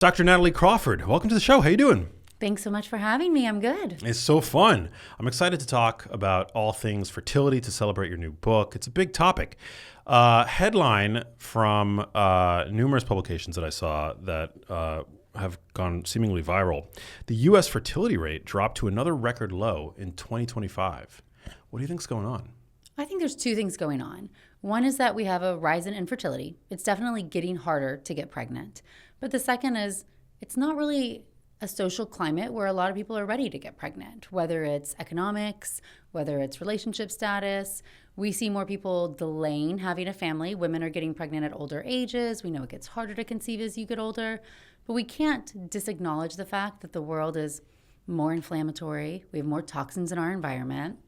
Dr. Natalie Crawford, welcome to the show. How you doing? Thanks so much for having me. I'm good. It's so fun. I'm excited to talk about all things fertility to celebrate your new book. It's a big topic. Headline from numerous publications that I saw that have gone seemingly viral. The U.S. fertility rate dropped to another record low in 2025. What do you think's going on? I think there's two things going on. One is that we have a rise in infertility. It's definitely getting harder to get pregnant. But the second is it's not really a social climate where a lot of people are ready to get pregnant, whether it's economics, whether it's relationship status. We see more people delaying having a family. Women are getting pregnant at older ages. We know it gets harder to conceive as you get older. But we can't disacknowledge the fact that the world is more inflammatory. We have more toxins in our environment.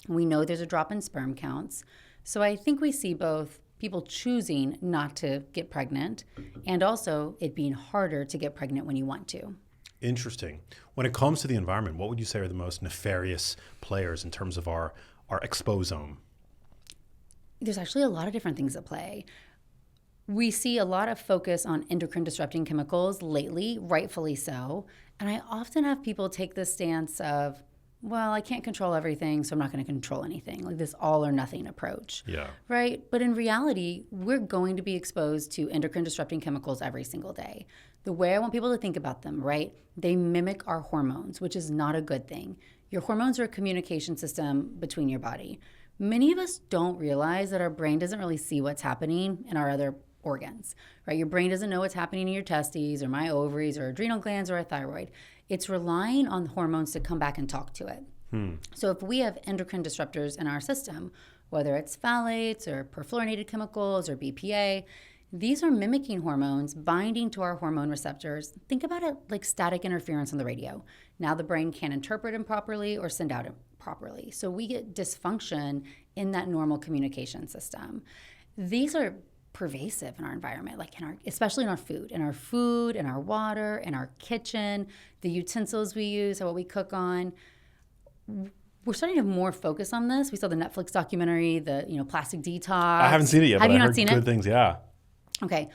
We know there's a drop in sperm counts. So I think we see both people choosing not to get pregnant and also it being harder to get pregnant when you want to. Interesting. When it comes to the environment, what would you say are the most nefarious players in terms of our exposome? There's actually a lot of different things at play. We see a lot of focus on endocrine disrupting chemicals lately, rightfully so. And I often have people take this stance of, well, I can't control everything, so I'm not going to control anything, like this all or nothing approach. Yeah. Right? But in reality, we're going to be exposed to endocrine disrupting chemicals every single day. The way I want people to think about them, right? They mimic our hormones, which is not a good thing. Your hormones are a communication system between your body. Many of us don't realize that our brain doesn't really see what's happening in our other organs, right? Your brain doesn't know what's happening in your testes or my ovaries or adrenal glands or a thyroid. It's relying on hormones to come back and talk to it. So if we have endocrine disruptors in our system, whether it's phthalates or perfluorinated chemicals or BPA, these are mimicking hormones binding to our hormone receptors. Think about it like static interference on the radio. Now the brain can't interpret them properly or send out properly. So we get dysfunction in that normal communication system. These are pervasive in our environment, like especially in our food, in our water, in our kitchen, the utensils we use, what we cook on. We're starting to have more focus on this. We saw the Netflix documentary, the plastic detox. I haven't seen it yet, Have but you I not heard seen good it? things. Yeah. Okay.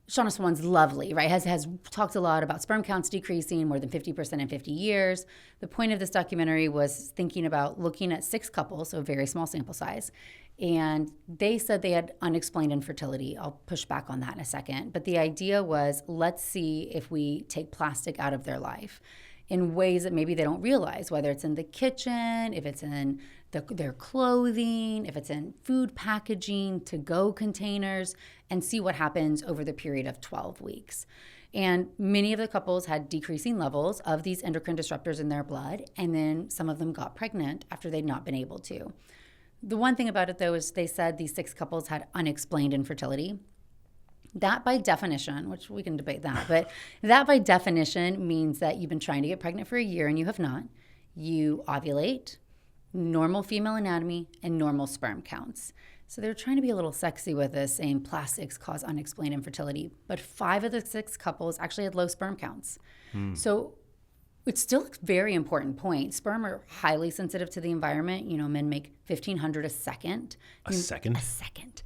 Shauna Swan's lovely, right? Has talked a lot about sperm counts decreasing more than 50% in 50 years. The point of this documentary was thinking about looking at 6 couples, so a very small sample size, and they said they had unexplained infertility. I'll push back on that in a second. But the idea was, let's see if we take plastic out of their life in ways that maybe they don't realize, whether it's in the kitchen, if it's in their clothing, if it's in food packaging, to-go containers, and see what happens over the period of 12 weeks. And many of the couples had decreasing levels of these endocrine disruptors in their blood, and then some of them got pregnant after they'd not been able to. The one thing about it, though, is they said these 6 couples had unexplained infertility. That by definition, which we can debate that, but that by definition means that you've been trying to get pregnant for a year and you have not. You ovulate, normal female anatomy, and normal sperm counts. So they're trying to be a little sexy with this, saying plastics cause unexplained infertility. But 5 of the 6 couples actually had low sperm counts. So it's still a very important point. Sperm are highly sensitive to the environment. Men make 1,500 a second. A second? A second.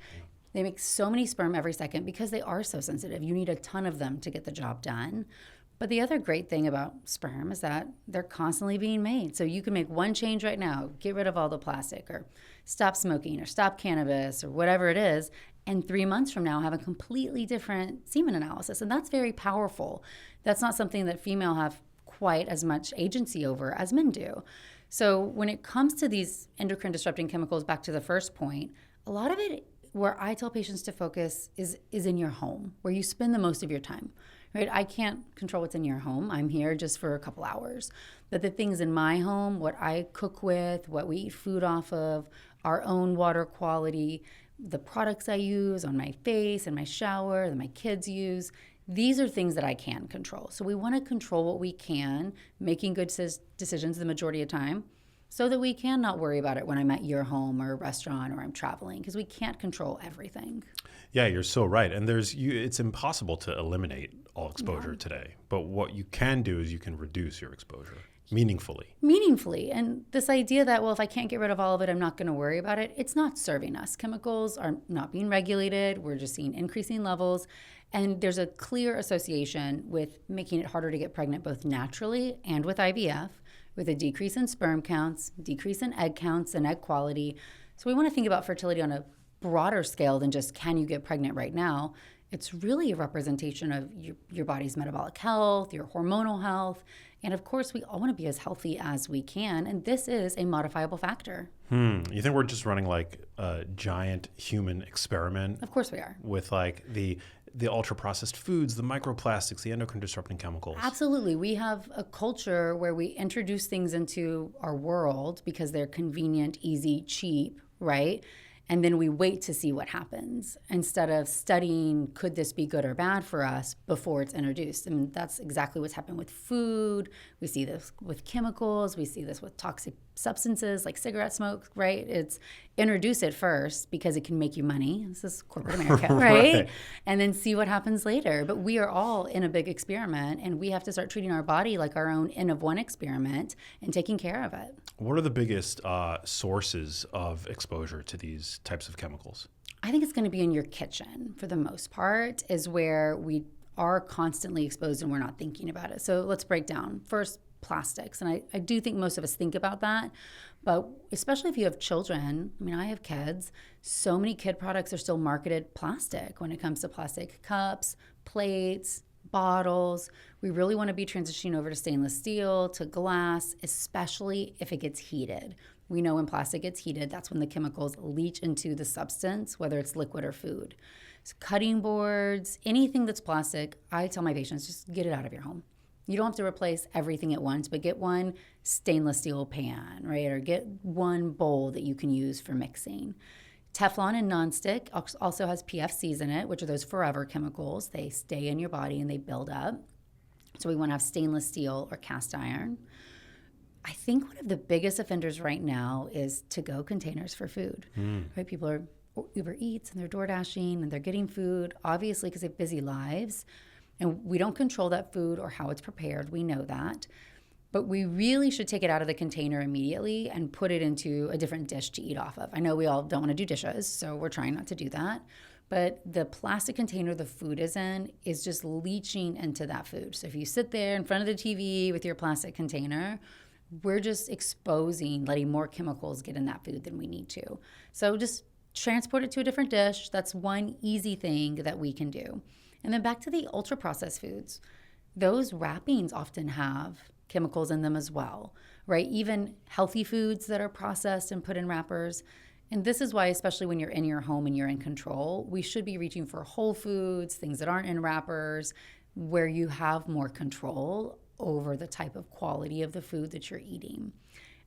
They make so many sperm every second because they are so sensitive. You need a ton of them to get the job done. But the other great thing about sperm is that they're constantly being made. So you can make one change right now, get rid of all the plastic, or stop smoking, or stop cannabis, or whatever it is, and 3 months from now have a completely different semen analysis. And that's very powerful. That's not something that female have quite as much agency over as men do. So when it comes to these endocrine disrupting chemicals, back to the first point, a lot of it where I tell patients to focus is in your home, where you spend the most of your time, right? I can't control what's in your home. I'm here just for a couple hours. But the things in my home, what I cook with, what we eat food off of, our own water quality, the products I use on my face and my shower that my kids use, these are things that I can control. So we want to control what we can, making good decisions the majority of the time, so that we can not worry about it when I'm at your home or a restaurant or I'm traveling, because we can't control everything. Yeah, you're so right. And it's impossible to eliminate all exposure today. But what you can do is you can reduce your exposure meaningfully. And this idea that, well, if I can't get rid of all of it, I'm not going to worry about it, it's not serving us. Chemicals are not being regulated. We're just seeing increasing levels. And there's a clear association with making it harder to get pregnant both naturally and with IVF, with a decrease in sperm counts, decrease in egg counts and egg quality. So we want to think about fertility on a broader scale than just can you get pregnant right now. It's really a representation of your body's metabolic health, your hormonal health, and of course, we all want to be as healthy as we can, and this is a modifiable factor. You think we're just running like a giant human experiment? Of course we are. With like the ultra-processed foods, the microplastics, the endocrine-disrupting chemicals. Absolutely. We have a culture where we introduce things into our world because they're convenient, easy, cheap, right? And then we wait to see what happens instead of studying, could this be good or bad for us before it's introduced? And that's exactly what's happened with food. We see this with chemicals. We see this with toxic substances like cigarette smoke, right? It's introduce it first because it can make you money. This is corporate America, right? And then see what happens later. But we are all in a big experiment, and we have to start treating our body like our own N of one experiment and taking care of it. What are the biggest sources of exposure to these types of chemicals? I think it's going to be in your kitchen for the most part, is where we are constantly exposed and we're not thinking about it. So let's break down. First, plastics. And I do think most of us think about that. But especially if you have children, I mean, I have kids, so many kid products are still marketed plastic when it comes to plastic cups, plates, bottles. We really want to be transitioning over to stainless steel, to glass, especially if it gets heated. We know when plastic gets heated, that's when the chemicals leach into the substance, whether it's liquid or food. So cutting boards, anything that's plastic, I tell my patients, just get it out of your home. You don't have to replace everything at once, but get one stainless steel pan, right? Or get one bowl that you can use for mixing. Teflon and nonstick also has PFCs in it, which are those forever chemicals. They stay in your body and they build up. So we want to have stainless steel or cast iron. I think one of the biggest offenders right now is to-go containers for food. Right? People are Uber Eats and they're door dashing and they're getting food, obviously because they have busy lives. And we don't control that food or how it's prepared. We know that. But we really should take it out of the container immediately and put it into a different dish to eat off of. I know we all don't want to do dishes, so we're trying not to do that. But the plastic container the food is in is just leaching into that food. So if you sit there in front of the TV with your plastic container, we're just exposing, letting more chemicals get in that food than we need to. So just transport it to a different dish. That's one easy thing that we can do. And then back to the ultra-processed foods. Those wrappings often have chemicals in them as well, right? Even healthy foods that are processed and put in wrappers. And this is why, especially when you're in your home and you're in control, we should be reaching for whole foods, things that aren't in wrappers, where you have more control over the type of quality of the food that you're eating.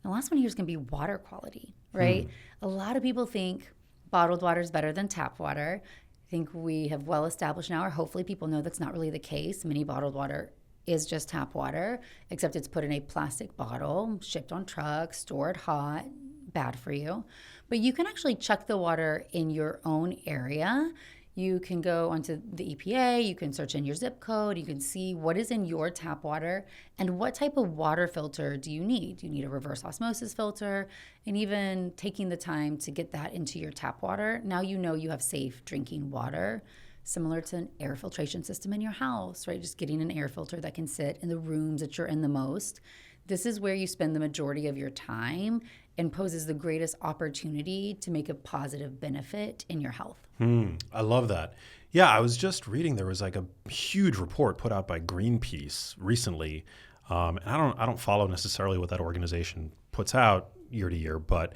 And the last one here is going to be water quality, right? A lot of people think bottled water is better than tap water. I think we have well established now, or hopefully people know that's not really the case. Many bottled water is just tap water, except it's put in a plastic bottle, shipped on trucks, stored hot, bad for you. But you can actually check the water in your own area. You can go onto the EPA, you can search in your zip code, you can see what is in your tap water and what type of water filter do you need. Do you need a reverse osmosis filter? And even taking the time to get that into your tap water, now you know you have safe drinking water, similar to an air filtration system in your house, right? Just getting an air filter that can sit in the rooms that you're in the most. This is where you spend the majority of your time and poses the greatest opportunity to make a positive benefit in your health. I love that. Yeah, I was just reading there was like a huge report put out by Greenpeace recently. And I don't follow necessarily what that organization puts out year to year, but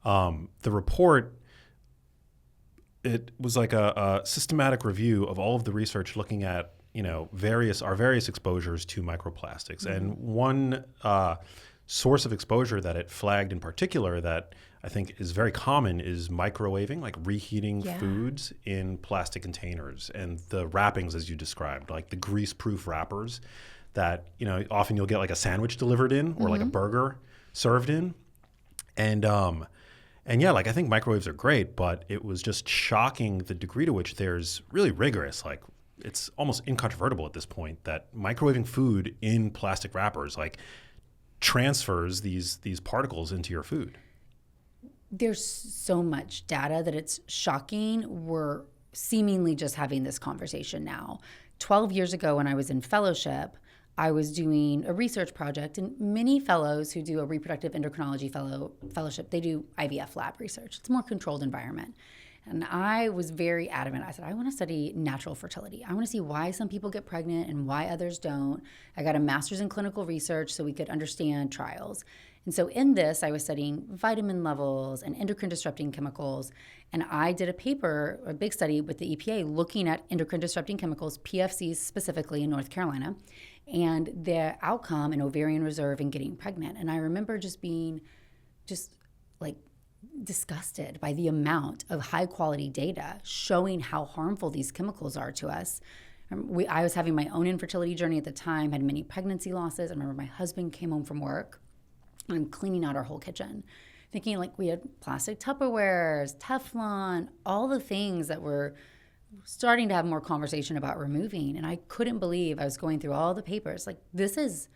the report, it was like a systematic review of all of the research looking at our various exposures to microplastics. And one source of exposure that it flagged in particular that I think is very common is microwaving, like reheating foods in plastic containers, and the wrappings, as you described, like the grease-proof wrappers that often you'll get like a sandwich delivered in or like a burger served in. And yeah, like I think microwaves are great, but it was just shocking the degree to which there's really rigorous, like it's almost incontrovertible at this point that microwaving food in plastic wrappers like transfers these particles into your food. There's so much data that it's shocking. We're seemingly just having this conversation now. 12 years ago when I was in fellowship, I was doing a research project, and many fellows who do a reproductive endocrinology fellowship, they do IVF lab research. It's a more controlled environment. And I was very adamant. I said, I want to study natural fertility. I want to see why some people get pregnant and why others don't. I got a master's in clinical research so we could understand trials. And so in this, I was studying vitamin levels and endocrine disrupting chemicals. And I did a big study with the EPA looking at endocrine disrupting chemicals, PFCs specifically in North Carolina, and their outcome in ovarian reserve and getting pregnant. And I remember just being disgusted by the amount of high quality data showing how harmful these chemicals are to us. I was having my own infertility journey at the time, had many pregnancy losses. I remember my husband came home from work and I'm cleaning out our whole kitchen, thinking like we had plastic Tupperwares, Teflon, all the things that were starting to have more conversation about removing. And I couldn't believe I was going through all the papers. Like, this is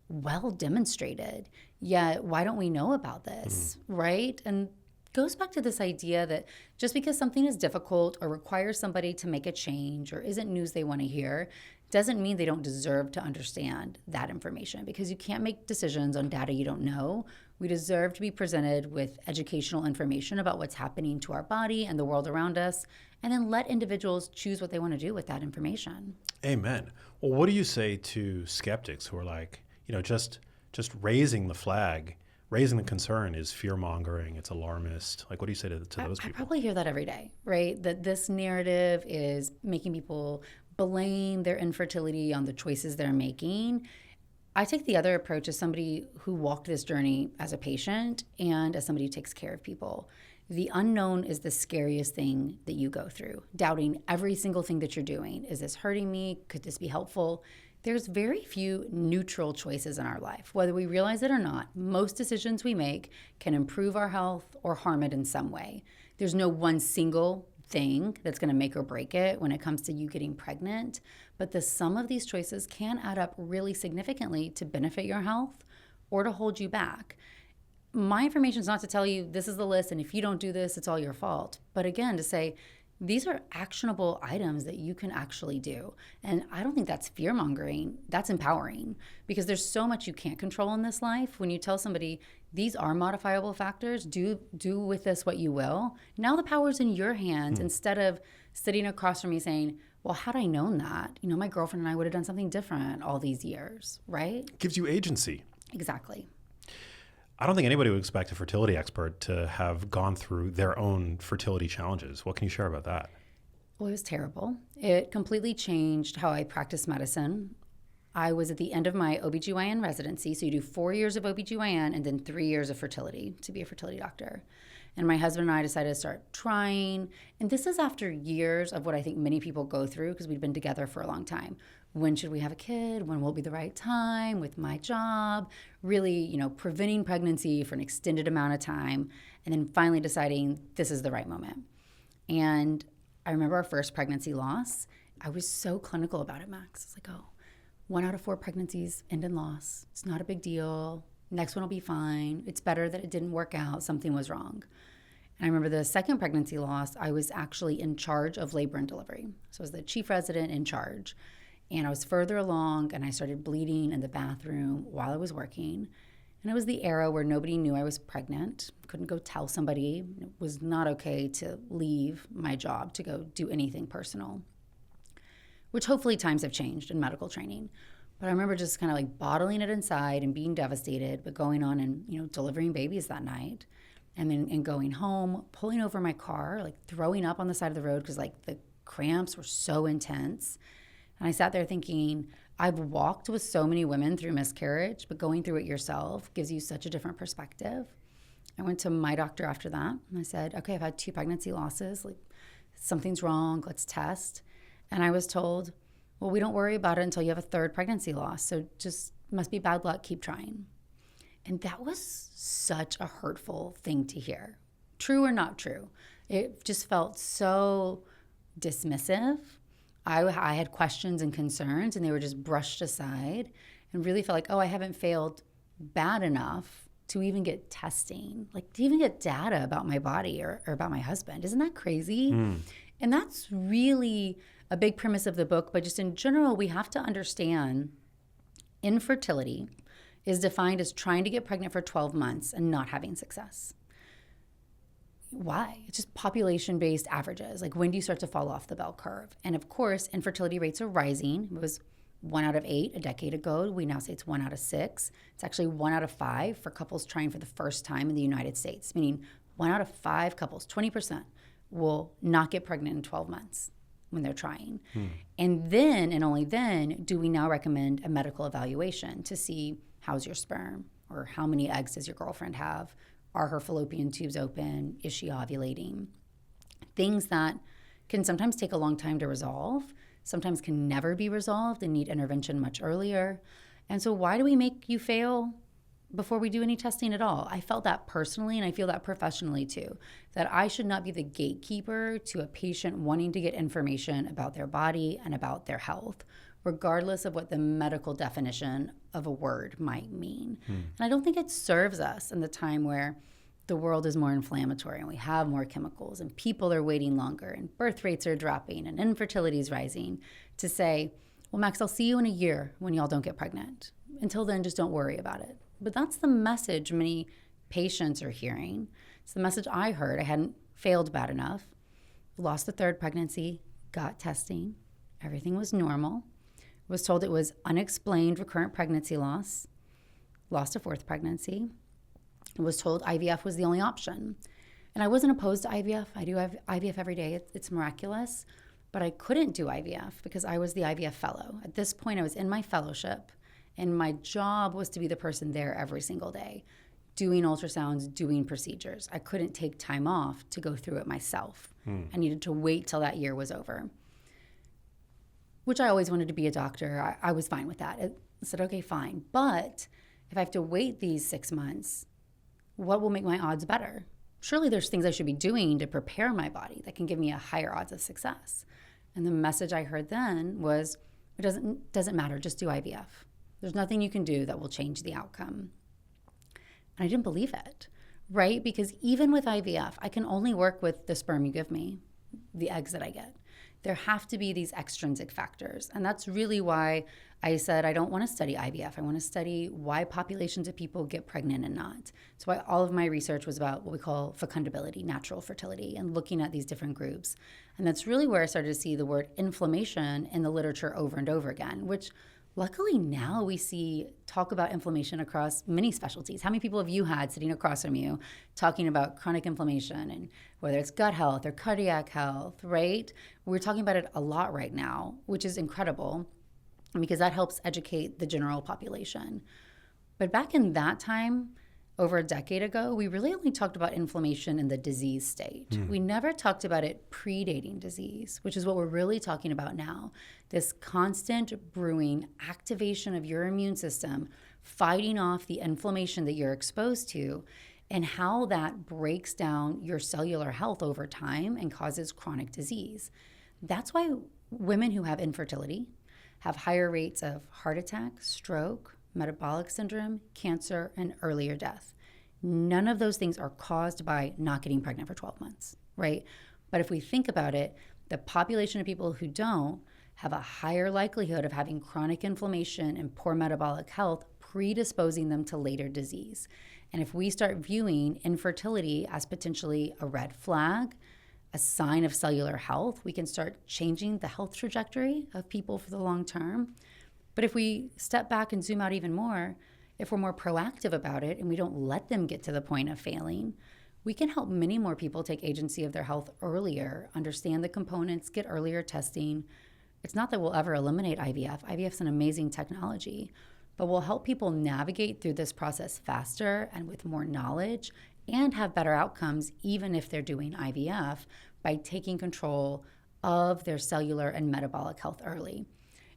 well demonstrated, yet why don't we know about this, right? And goes back to this idea that just because something is difficult or requires somebody to make a change or isn't news they want to hear doesn't mean they don't deserve to understand that information, because you can't make decisions on data you don't know. We deserve to be presented with educational information about what's happening to our body and the world around us, and then let individuals choose what they want to do with that information. Amen. Well, what do you say to skeptics who are like, just raising the flag, raising the concern is fear-mongering, it's alarmist? Like, what do you say to those people? I probably hear that every day, right? That this narrative is making people blame their infertility on the choices they're making. I take the other approach as somebody who walked this journey as a patient and as somebody who takes care of people. The unknown is the scariest thing that you go through, doubting every single thing that you're doing. Is this hurting me? Could this be helpful? There's very few neutral choices in our life. Whether we realize it or not, most decisions we make can improve our health or harm it in some way. There's no one single thing that's going to make or break it when it comes to you getting pregnant, but the sum of these choices can add up really significantly to benefit your health or to hold you back. My information is not to tell you this is the list and if you don't do this, it's all your fault. But again, to say these are actionable items that you can actually do. And I don't think that's fear-mongering. That's empowering, because there's so much you can't control in this life. When you tell somebody these are modifiable factors, do with this what you will, now the power's in your hands instead of sitting across from me saying, well, had I known that, my girlfriend and I would have done something different all these years, right? It gives you agency. Exactly. I don't think anybody would expect a fertility expert to have gone through their own fertility challenges. What can you share about that? Well, it was terrible. It completely changed how I practice medicine. I was at the end of my OBGYN residency. So you do 4 years of OBGYN and then 3 years of fertility to be a fertility doctor. And my husband and I decided to start trying. And this is after years of what I think many people go through, because we'd been together for a long time. When should we have a kid? When will be the right time with my job? Really, preventing pregnancy for an extended amount of time. And then finally deciding this is the right moment. And I remember our first pregnancy loss. I was so clinical about it, Max. It's like, 1 out of 4 pregnancies end in loss. It's not a big deal. Next one will be fine. It's better that it didn't work out. Something was wrong. And I remember the second pregnancy loss, I was actually in charge of labor and delivery. So I was the chief resident in charge. And I was further along, and I started bleeding in the bathroom while I was working. And it was the era where nobody knew I was pregnant. Couldn't go tell somebody. It was not okay to leave my job to go do anything personal, which hopefully times have changed in medical training. But I remember just kind of like bottling it inside and being devastated, but going on and, delivering babies that night. And then going home, pulling over my car, like throwing up on the side of the road because like the cramps were so intense. And I sat there thinking, I've walked with so many women through miscarriage, but going through it yourself gives you such a different perspective. I went to my doctor after that, and I said, okay, I've had 2 pregnancy losses. Like, something's wrong. Let's test. And I was told, well, we don't worry about it until you have a 3rd pregnancy loss. So just must be bad luck. Keep trying. And that was such a hurtful thing to hear. True or not true. It just felt so dismissive. I had questions and concerns, and they were just brushed aside, and really felt like, I haven't failed bad enough to even get testing, like to even get data about my body or about my husband. Isn't that crazy? And that's really a big premise of the book. But just in general, we have to understand infertility is defined as trying to get pregnant for 12 months and not having success. Why? It's just population-based averages. Like, when do you start to fall off the bell curve? And of course, infertility rates are rising. It was 1 out of 8 a decade ago. We now say it's 1 out of 6. It's actually 1 out of 5 for couples trying for the first time in the United States, meaning 1 out of 5 couples, 20%, will not get pregnant in 12 months when they're trying. And then, and only then, do we now recommend a medical evaluation to see how's your sperm, or how many eggs does your girlfriend have? Are her fallopian tubes open? Is she ovulating? Things that can sometimes take a long time to resolve, sometimes can never be resolved and need intervention much earlier. And so why do we make you fail before we do any testing at all? I felt that personally, and I feel that professionally too, that I should not be the gatekeeper to a patient wanting to get information about their body and about their health, regardless of what the medical definition of a word might mean. And I don't think it serves us in the time where the world is more inflammatory and we have more chemicals and people are waiting longer and birth rates are dropping and infertility is rising, to say, well, Max, I'll see you in a year when y'all don't get pregnant. Until then, just don't worry about it. But that's the message many patients are hearing. It's the message I heard. I hadn't failed bad enough. Lost the 3rd pregnancy, got testing. Everything was normal. Was told it was unexplained recurrent pregnancy loss. Lost a 4th pregnancy. Was told IVF was the only option. And I wasn't opposed to IVF. I do have IVF every day. It's miraculous. But I couldn't do IVF because I was the IVF fellow. At this point, I was in my fellowship, and my job was to be the person there every single day, doing ultrasounds, doing procedures. I couldn't take time off to go through it myself. I needed to wait till that year was over, which I always wanted to be a doctor. I was fine with that. I said, okay, fine. But if I have to wait these 6 months, what will make my odds better? Surely there's things I should be doing to prepare my body that can give me a higher odds of success. And the message I heard then was, it doesn't matter, just do IVF. There's nothing you can do that will change the outcome. And I didn't believe it, right? Because even with IVF, I can only work with the sperm you give me, the eggs that I get. There have to be these extrinsic factors. And that's really why I said I don't want to study IVF. I want to study why populations of people get pregnant and not. That's why all of my research was about what we call fecundability, natural fertility, and looking at these different groups. And that's really where I started to see the word inflammation in the literature over and over again, which luckily now we see talk about inflammation across many specialties. How many people have you had sitting across from you talking about chronic inflammation, and whether it's gut health or cardiac health, right? We're talking about it a lot right now, which is incredible because that helps educate the general population. But back in that time, over a decade ago, we really only talked about inflammation in the disease state. We never talked about it predating disease, which is what we're really talking about now. This constant brewing activation of your immune system, fighting off the inflammation that you're exposed to, and how that breaks down your cellular health over time and causes chronic disease. That's why women who have infertility have higher rates of heart attack, stroke, metabolic syndrome, cancer, and earlier death. None of those things are caused by not getting pregnant for 12 months, right? But if we think about it, the population of people who don't have a higher likelihood of having chronic inflammation and poor metabolic health, predisposing them to later disease. And if we start viewing infertility as potentially a red flag, a sign of cellular health, we can start changing the health trajectory of people for the long term. But if we step back and zoom out even more, if we're more proactive about it and we don't let them get to the point of failing, we can help many more people take agency of their health earlier, understand the components, get earlier testing. It's not that we'll ever eliminate IVF. IVF is an amazing technology, but we'll help people navigate through this process faster and with more knowledge and have better outcomes even if they're doing IVF by taking control of their cellular and metabolic health early.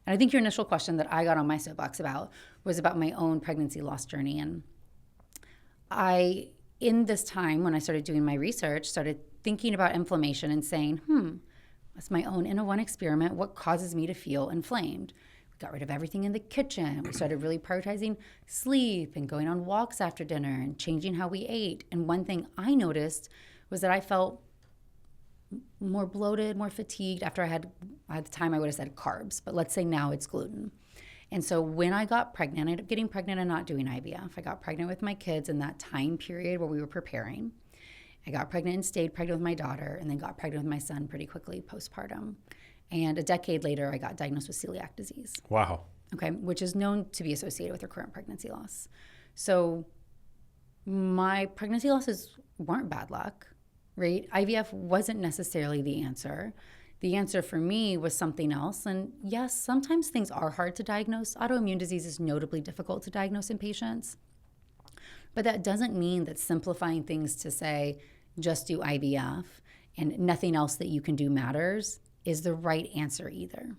And I think your initial question that I got on my soapbox about was about my own pregnancy loss journey. And I, in this time when I started doing my research, started thinking about inflammation and saying, that's my own N-of-1 experiment. What causes me to feel inflamed? We got rid of everything in the kitchen. We started really prioritizing sleep and going on walks after dinner and changing how we ate. And one thing I noticed was that I felt more bloated, more fatigued. After at the time I would have said carbs, but let's say now it's gluten. And so when I got pregnant, I ended up getting pregnant and not doing IVF. I got pregnant with my kids in that time period where we were preparing. I got pregnant and stayed pregnant with my daughter, and then got pregnant with my son pretty quickly postpartum. And a decade later, I got diagnosed with celiac disease. Wow. Okay, which is known to be associated with recurrent pregnancy loss. So my pregnancy losses weren't bad luck, right? IVF wasn't necessarily the answer. The answer for me was something else. And yes, sometimes things are hard to diagnose. Autoimmune disease is notably difficult to diagnose in patients. But that doesn't mean that simplifying things to say, just do IVF and nothing else that you can do matters is the right answer either.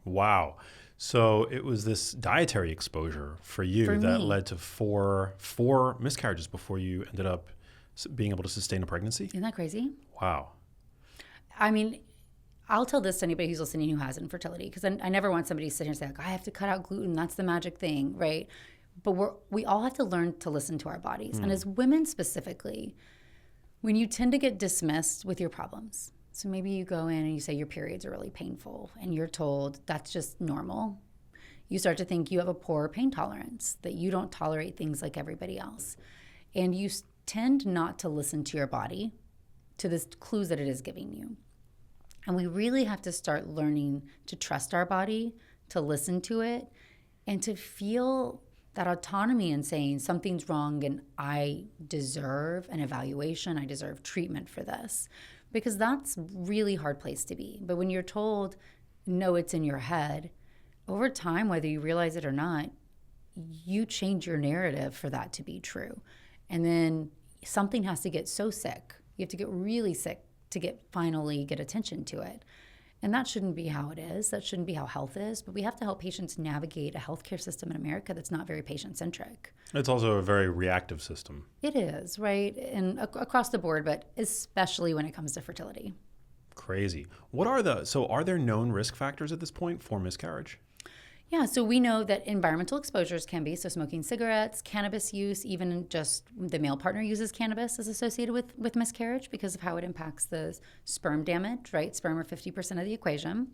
Wow. So it was this dietary exposure for you that led to four miscarriages before you ended up being able to sustain a pregnancy? Isn't that crazy? Wow. I mean, I'll tell this to anybody who's listening who has infertility, because I never want somebody to sit here and say, like, I have to cut out gluten. That's the magic thing, right? But we all have to learn to listen to our bodies. And as women specifically, when you tend to get dismissed with your problems, so maybe you go in and you say your periods are really painful and you're told that's just normal. You start to think you have a poor pain tolerance, that you don't tolerate things like everybody else. And you tend not to listen to your body, to the clues that it is giving you. And we really have to start learning to trust our body, to listen to it, and to feel that autonomy in saying something's wrong and I deserve an evaluation, I deserve treatment for this. Because that's a really hard place to be. But when you're told, no, it's in your head, over time, whether you realize it or not, you change your narrative for that to be true. And then something has to get so sick. You have to get really sick to finally get attention to it. And that shouldn't be how it is. That shouldn't be how health is. But we have to help patients navigate a healthcare system in America that's not very patient-centric. It's also a very reactive system. It is, right? And across the board, but especially when it comes to fertility. Crazy. Are there known risk factors at this point for miscarriage? Yeah, so we know that environmental exposures can be, so smoking cigarettes, cannabis use, even just the male partner uses cannabis is associated with miscarriage because of how it impacts the sperm damage, right? Sperm are 50% of the equation.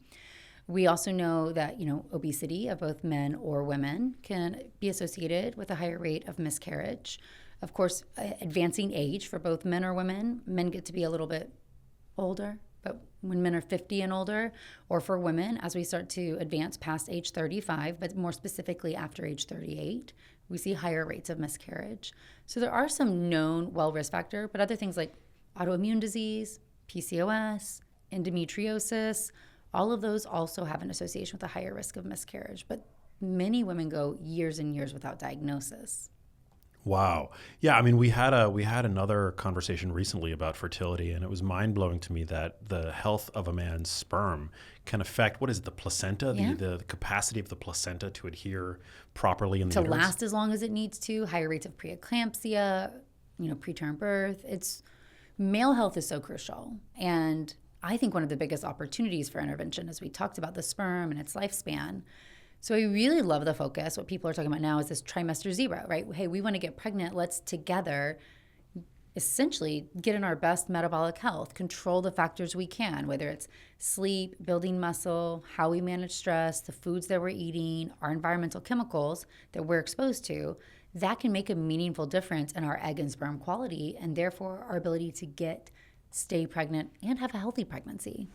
We also know that, obesity of both men or women can be associated with a higher rate of miscarriage. Of course, advancing age for both men or women, men get to be a little bit older. But when men are 50 and older, or for women, as we start to advance past age 35, but more specifically after age 38, we see higher rates of miscarriage. So there are some known risk factor, but other things like autoimmune disease, PCOS, endometriosis, all of those also have an association with a higher risk of miscarriage. But many women go years and years without diagnosis. Wow. Yeah, I mean, we had another conversation recently about fertility, and it was mind-blowing to me that the health of a man's sperm can affect, the placenta, the capacity of the placenta to adhere properly in the uterus? To last as long as it needs to, higher rates of preeclampsia, preterm birth. Male health is so crucial. And I think one of the biggest opportunities for intervention, as we talked about the sperm and its lifespan. So I really love the focus. What people are talking about now is this trimester zero, right? Hey, we want to get pregnant. Let's together essentially get in our best metabolic health, control the factors we can, whether it's sleep, building muscle, how we manage stress, the foods that we're eating, our environmental chemicals that we're exposed to. That can make a meaningful difference in our egg and sperm quality and therefore our ability to stay pregnant and have a healthy pregnancy.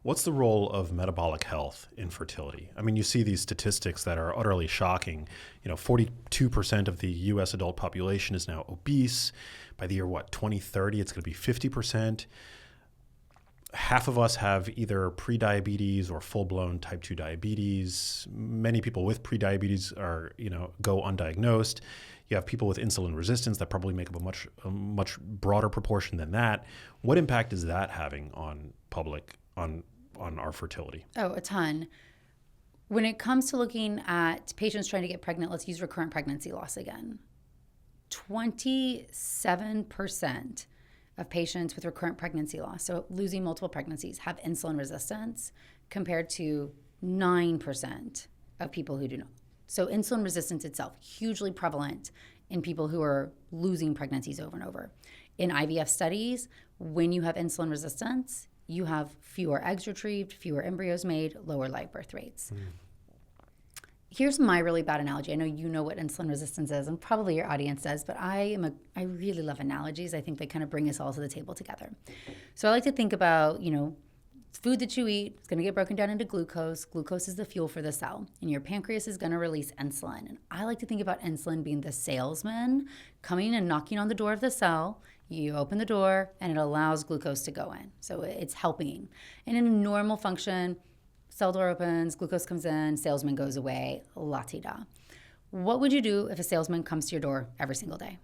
What's the role of metabolic health in fertility? I mean, you see these statistics that are utterly shocking. 42% of the U.S. adult population is now obese. By the year, 2030, it's going to be 50%. Half of us have either prediabetes or full-blown type 2 diabetes. Many people with prediabetes go undiagnosed. You have people with insulin resistance that probably make up a much broader proportion than that. What impact is that having on our fertility? Oh, a ton. When it comes to looking at patients trying to get pregnant, let's use recurrent pregnancy loss again. 27% of patients with recurrent pregnancy loss, so losing multiple pregnancies, have insulin resistance compared to 9% of people who do not. So insulin resistance itself, hugely prevalent in people who are losing pregnancies over and over. In IVF studies, When you have insulin resistance, you have fewer eggs retrieved, fewer embryos made, lower live birth rates. Here's my really bad analogy. I know you know what insulin resistance is, and probably your audience does, but I really love analogies. I think they kind of bring us all to the table together. So I like to think about, food that you eat is going to get broken down into glucose. Glucose is the fuel for the cell, and your pancreas is going to release insulin. And I like to think about insulin being the salesman coming and knocking on the door of the cell. You open the door, and it allows glucose to go in. So it's helping. And in a normal function, cell door opens, glucose comes in, salesman goes away, la-ti-da. What would you do if a salesman comes to your door every single day?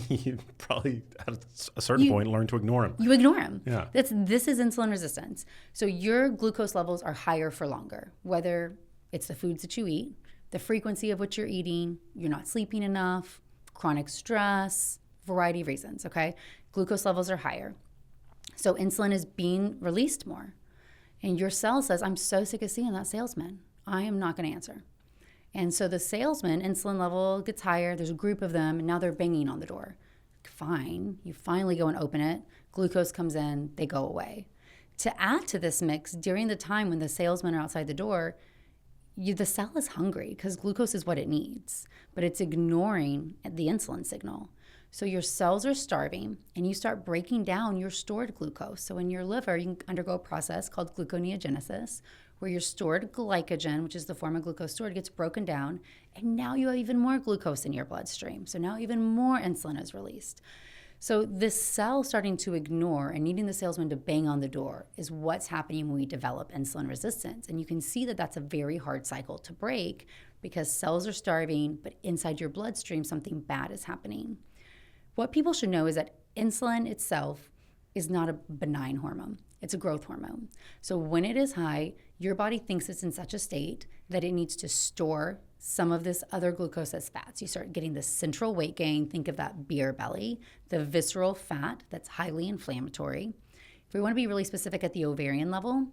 You probably at a certain point learn to ignore him. You ignore him. Yeah. This is insulin resistance. So your glucose levels are higher for longer, whether it's the foods that you eat, the frequency of what you're eating, you're not sleeping enough, chronic stress, variety of reasons, okay? Glucose levels are higher. So insulin is being released more. And your cell says, I'm so sick of seeing that salesman. I am not going to answer. And so the salesman, insulin level gets higher. There's a group of them, and now they're banging on the door. Fine. You finally go and open it. Glucose comes in. They go away. To add to this mix, during the time when the salesmen are outside the door, the cell is hungry because glucose is what it needs, but it's ignoring the insulin signal. So your cells are starving, and you start breaking down your stored glucose. So in your liver, you can undergo a process called gluconeogenesis, where your stored glycogen, which is the form of glucose stored, gets broken down, and now you have even more glucose in your bloodstream. So now even more insulin is released. So this cell starting to ignore and needing the salesman to bang on the door is what's happening when we develop insulin resistance. And you can see that that's a very hard cycle to break because cells are starving, but inside your bloodstream, something bad is happening. What people should know is that insulin itself is not a benign hormone. It's a growth hormone. So when it is high, your body thinks it's in such a state that it needs to store some of this other glucose as fats. You start getting the central weight gain. Think of that beer belly, the visceral fat that's highly inflammatory. If we want to be really specific at the ovarian level,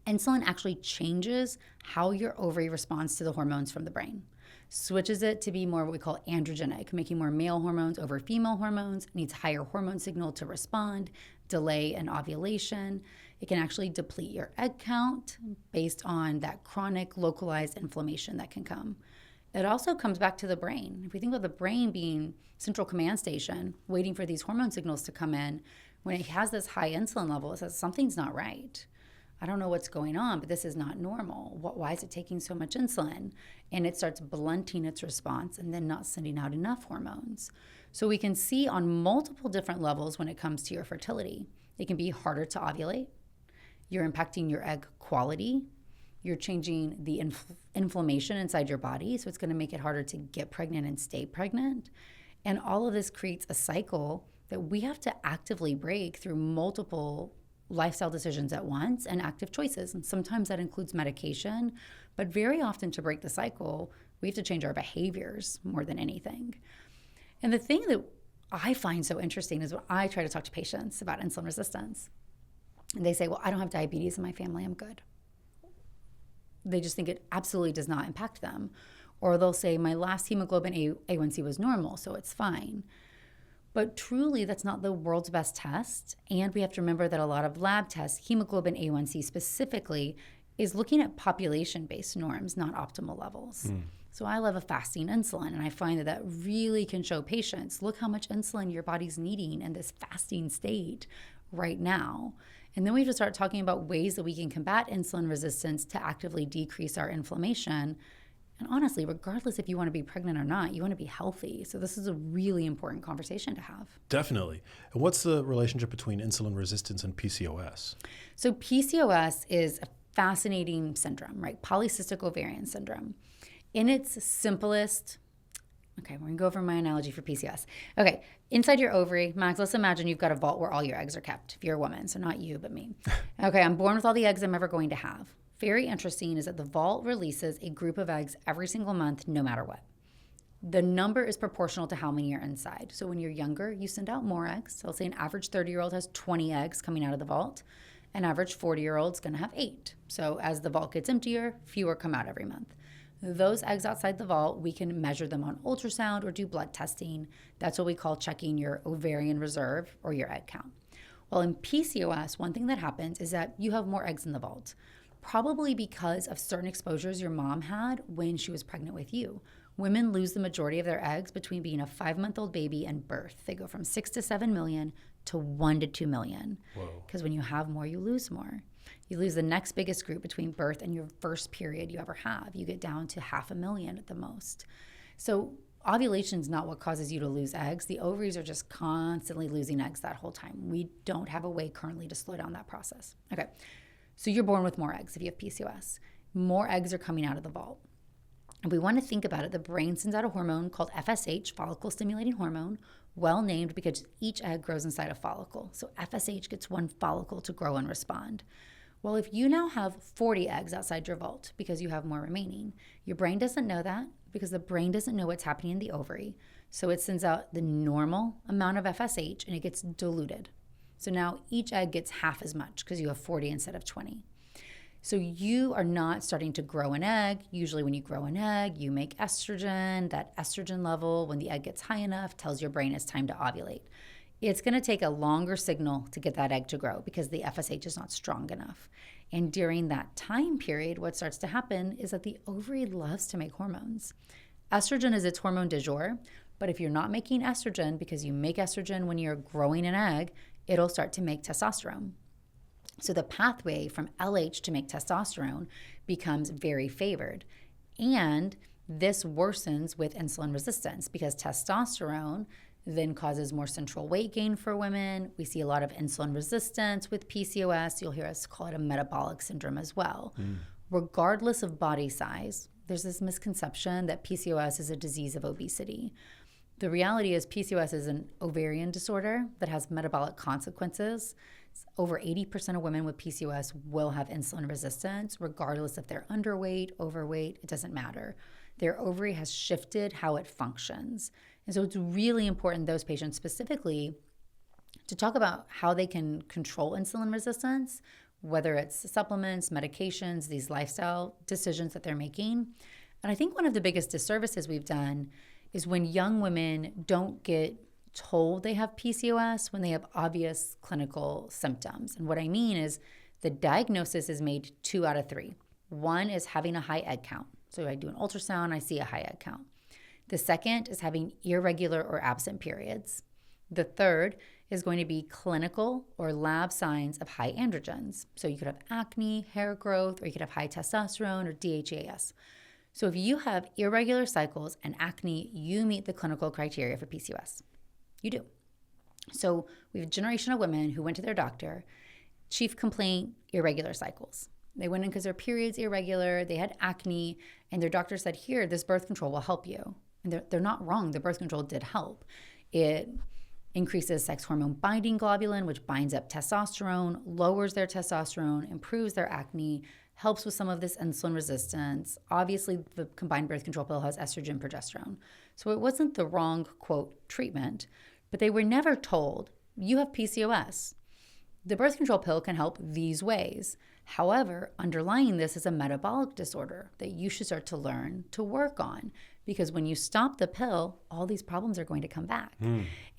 insulin actually changes how your ovary responds to the hormones from the brain. Switches it to be more what we call androgenic, making more male hormones over female hormones, needs higher hormone signal to respond, delay in ovulation. It can actually deplete your egg count based on that chronic localized inflammation that can come. It also comes back to the brain. If we think of the brain being central command station, waiting for these hormone signals to come in, when it has this high insulin level, it says something's not right. I don't know what's going on, but this is not normal. Why is it taking so much insulin? And it starts blunting its response and then not sending out enough hormones. So we can see on multiple different levels when it comes to your fertility. It can be harder to ovulate. You're impacting your egg quality. You're changing the inflammation inside your body, so it's going to make it harder to get pregnant and stay pregnant. And all of this creates a cycle that we have to actively break through multiple lifestyle decisions at once and active choices. And sometimes that includes medication, but very often to break the cycle, we have to change our behaviors more than anything. And the thing that I find so interesting is when I try to talk to patients about insulin resistance, and they say, well, I don't have diabetes in my family, I'm good. They just think it absolutely does not impact them. Or they'll say, my last hemoglobin A1C was normal, so it's fine. But truly, that's not the world's best test. And we have to remember that a lot of lab tests, hemoglobin A1C specifically, is looking at population-based norms, not optimal levels. So I love a fasting insulin, and I find that really can show patients, look how much insulin your body's needing in this fasting state right now. And then we have to start talking about ways that we can combat insulin resistance to actively decrease our inflammation. And honestly, regardless if you want to be pregnant or not, you want to be healthy. So this is a really important conversation to have. Definitely. And what's the relationship between insulin resistance and PCOS? So PCOS is a fascinating syndrome, right? Polycystic ovarian syndrome. In its simplest, okay, we're going to go over my analogy for PCOS. Okay, inside your ovary, Max, let's imagine you've got a vault where all your eggs are kept, if you're a woman, so not you, but me. Okay, I'm born with all the eggs I'm ever going to have. Very interesting is that the vault releases a group of eggs every single month, no matter what. The number is proportional to how many are inside. So when you're younger, you send out more eggs. So I'll say an average 30-year-old has 20 eggs coming out of the vault. An average 40-year-old is going to have 8. So as the vault gets emptier, fewer come out every month. Those eggs outside the vault, we can measure them on ultrasound or do blood testing. That's what we call checking your ovarian reserve or your egg count. Well, in PCOS, one thing that happens is that you have more eggs in the vault, probably because of certain exposures your mom had when she was pregnant with you. Women lose the majority of their eggs between being a 5-month-old baby and birth. They go from 6 to 7 million to 1 to 2 million. Because when you have more, you lose more. You lose the next biggest group between birth and your first period you ever have. You get down to 500,000 at the most. So ovulation is not what causes you to lose eggs. The ovaries are just constantly losing eggs that whole time. We don't have a way currently to slow down that process. Okay, so you're born with more eggs if you have PCOS. More eggs are coming out of the vault. And we want to think about it. The brain sends out a hormone called FSH, follicle stimulating hormone, well named because each egg grows inside a follicle. So FSH gets one follicle to grow and respond. Well, if you now have 40 eggs outside your vault because you have more remaining, your brain doesn't know that because the brain doesn't know what's happening in the ovary. So it sends out the normal amount of FSH and it gets diluted. So now each egg gets half as much because you have 40 instead of 20. So you are not starting to grow an egg. Usually when you grow an egg, you make estrogen. That estrogen level, when the egg gets high enough, tells your brain it's time to ovulate. It's going to take a longer signal to get that egg to grow because the FSH is not strong enough. And during that time period, what starts to happen is that the ovary loves to make hormones. Estrogen is its hormone du jour, but if you're not making estrogen because you make estrogen when you're growing an egg, it'll start to make testosterone. So the pathway from LH to make testosterone becomes very favored. And this worsens with insulin resistance because testosterone then causes more central weight gain for women. We see a lot of insulin resistance with PCOS. You'll hear us call it a metabolic syndrome as well. Regardless of body size, there's this misconception that PCOS is a disease of obesity. The reality is PCOS is an ovarian disorder that has metabolic consequences. Over 80% of women with PCOS will have insulin resistance, regardless if they're underweight, overweight, it doesn't matter. Their ovary has shifted how it functions. And so it's really important, those patients specifically, to talk about how they can control insulin resistance, whether it's supplements, medications, these lifestyle decisions that they're making. And I think one of the biggest disservices we've done is when young women don't get told they have PCOS when they have obvious clinical symptoms. And what I mean is the diagnosis is made 2 out of 3. One is having a high egg count. So I do an ultrasound, I see a high egg count. The second is having irregular or absent periods. The third is going to be clinical or lab signs of high androgens. So you could have acne, hair growth, or you could have high testosterone or DHEAS. So if you have irregular cycles and acne, you meet the clinical criteria for PCOS. You do. So we have a generation of women who went to their doctor, chief complaint, irregular cycles. They went in because their period's irregular, they had acne, and their doctor said, here, this birth control will help you. And they're not wrong. The birth control did help. It increases sex hormone binding globulin, which binds up testosterone, lowers their testosterone, improves their acne, helps with some of this insulin resistance. Obviously, the combined birth control pill has estrogen, progesterone. So it wasn't the wrong, quote, treatment, but they were never told, you have PCOS. The birth control pill can help these ways. However, underlying this is a metabolic disorder that you should start to learn to work on, because when you stop the pill, all these problems are going to come back.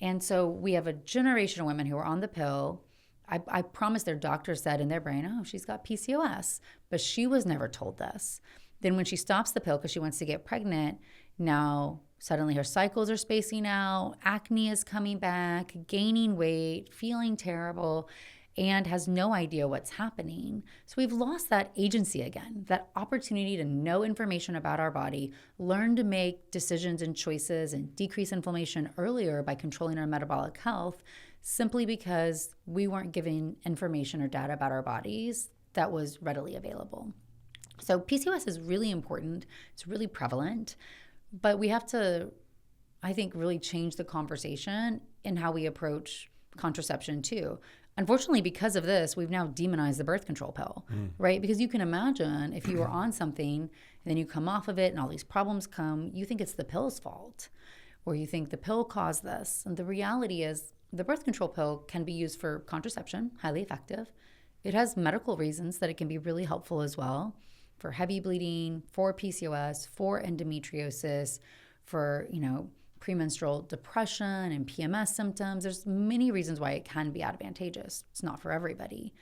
And so we have a generation of women who are on the pill. I promise their doctor said in their brain, oh, she's got PCOS, but she was never told this. Then when she stops the pill because she wants to get pregnant, now suddenly her cycles are spacing out, acne is coming back, gaining weight, feeling terrible, and has no idea what's happening. So we've lost that agency again, that opportunity to know information about our body, learn to make decisions and choices and decrease inflammation earlier by controlling our metabolic health, simply because we weren't given information or data about our bodies that was readily available. So PCOS is really important. It's really prevalent, but we have to, I think, really change the conversation in how we approach contraception too. Unfortunately, because of this, we've now demonized the birth control pill, right? Because you can imagine if you were on something and then you come off of it and all these problems come, you think it's the pill's fault, or you think the pill caused this. And the reality is the birth control pill can be used for contraception, highly effective. it has medical reasons that it can be really helpful as well for heavy bleeding, for PCOS, for endometriosis, for, premenstrual depression and PMS symptoms. There's many reasons why it can be advantageous. It's not for everybody.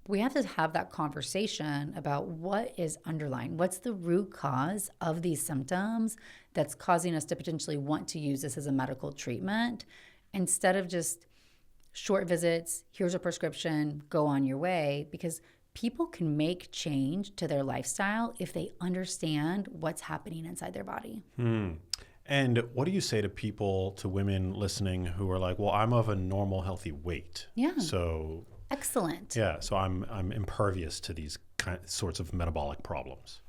But we have to have that conversation about what is underlying, what's the root cause of these symptoms that's causing us to potentially want to use this as a medical treatment instead of just short visits, here's a prescription, go on your way, because people can make change to their lifestyle if they understand what's happening inside their body. And what do you say to people, to women listening who are like, well, I'm of a normal, healthy weight. Yeah. So excellent. Yeah. So I'm impervious to these sorts of metabolic problems.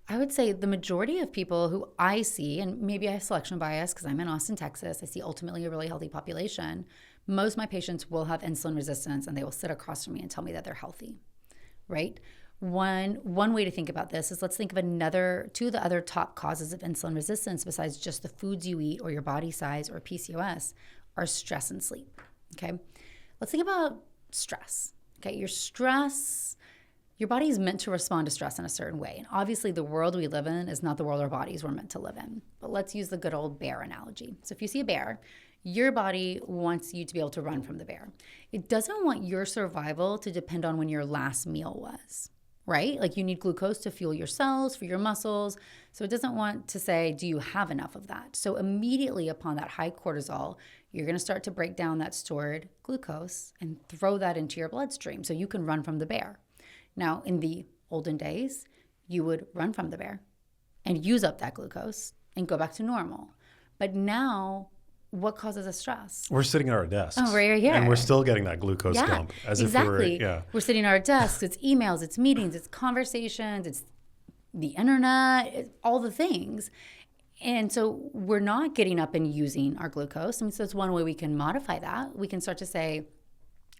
I would say the majority of people who I see, and maybe I have selection bias because I'm in Austin, Texas, I see ultimately a really healthy population. Most of my patients will have insulin resistance and they will sit across from me and tell me that they're healthy, right? One way to think about this is let's think of two of the other top causes of insulin resistance besides just the foods you eat or your body size or PCOS are stress and sleep, okay? Let's think about stress, okay? Your body is meant to respond to stress in a certain way. And obviously the world we live in is not the world our bodies were meant to live in. But let's use the good old bear analogy. So if you see a bear, your body wants you to be able to run from the bear. It doesn't want your survival to depend on when your last meal was, right? Like you need glucose to fuel your cells, for your muscles. So it doesn't want to say, do you have enough of that? So immediately upon that high cortisol, you're going to start to break down that stored glucose and throw that into your bloodstream so you can run from the bear. Now, in the olden days, you would run from the bear and use up that glucose and go back to normal. But now, what causes us stress? We're sitting at our desks. Oh, we're here. And we're still getting that glucose dump. As exactly. If we're We're sitting at our desks. It's emails, it's meetings, it's conversations, it's the internet, it's all the things. And so we're not getting up and using our glucose. So that's one way we can modify that. We can start to say,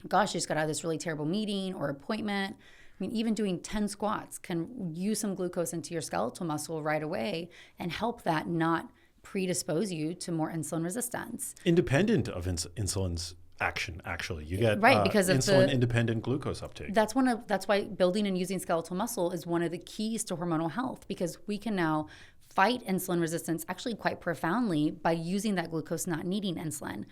gosh, you just got out of this really terrible meeting or appointment. I mean, even doing 10 squats can use some glucose into your skeletal muscle right away and help that not predispose you to more insulin resistance. Independent of insulin's action, actually. You get because of insulin-independent glucose uptake. That's why building and using skeletal muscle is one of the keys to hormonal health, because we can now fight insulin resistance actually quite profoundly by using that glucose, not needing insulin.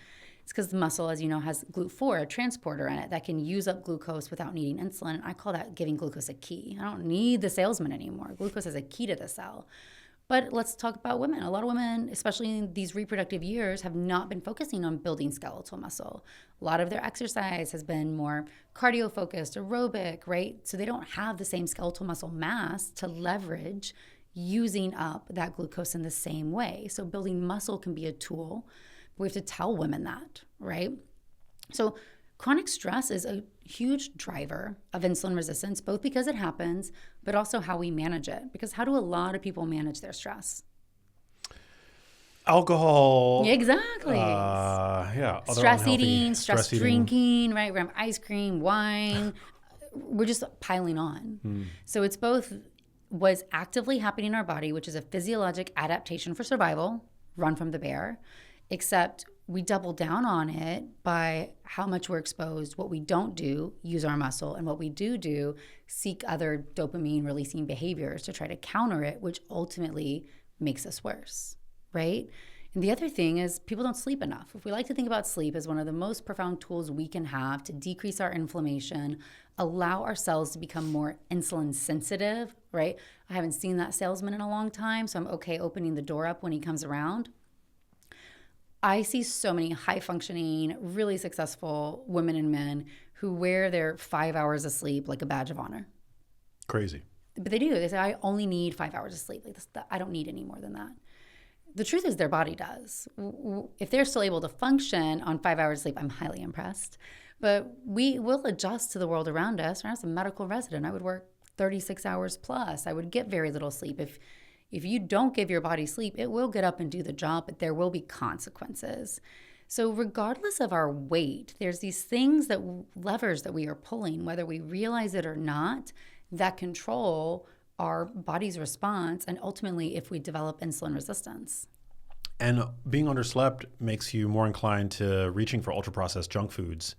It's because the muscle, as you know, has GLUT4, a transporter in it that can use up glucose without needing insulin. I call that giving glucose a key. I don't need the salesman anymore. Glucose has a key to the cell. But let's talk about women. A lot of women, especially in these reproductive years, have not been focusing on building skeletal muscle. A lot of their exercise has been more cardio-focused, aerobic, right? So they don't have the same skeletal muscle mass to leverage using up that glucose in the same way. So building muscle can be a tool. We have to tell women that, right? So chronic stress is a huge driver of insulin resistance, both because it happens, but also how we manage it. Because how do a lot of people manage their stress? Alcohol. Exactly. Stress eating, stress drinking, right? We have ice cream, wine. We're just piling on. So it's both what's actively happening in our body, which is a physiologic adaptation for survival, run from the bear, except we double down on it by how much we're exposed, what we don't do, use our muscle, and what we do, seek other dopamine releasing behaviors to try to counter it, which ultimately makes us worse, right? And the other thing is people don't sleep enough. If we like to think about sleep as one of the most profound tools we can have to decrease our inflammation, allow our cells to become more insulin sensitive, right? I haven't seen that salesman in a long time, so I'm okay opening the door up when he comes around. I see so many high-functioning, really successful women and men who wear their 5 hours of sleep like a badge of honor. Crazy. But they do. They say, I only need 5 hours of sleep. Like this, I don't need any more than that. The truth is their body does. If they're still able to function on 5 hours of sleep, I'm highly impressed. But we will adjust to the world around us. When I was a medical resident, I would work 36 hours plus. I would get very little sleep. If you don't give your body sleep, it will get up and do the job, but there will be consequences. So regardless of our weight, there's these things levers that we are pulling, whether we realize it or not, that control our body's response and ultimately if we develop insulin resistance. And being underslept makes you more inclined to reaching for ultra-processed junk foods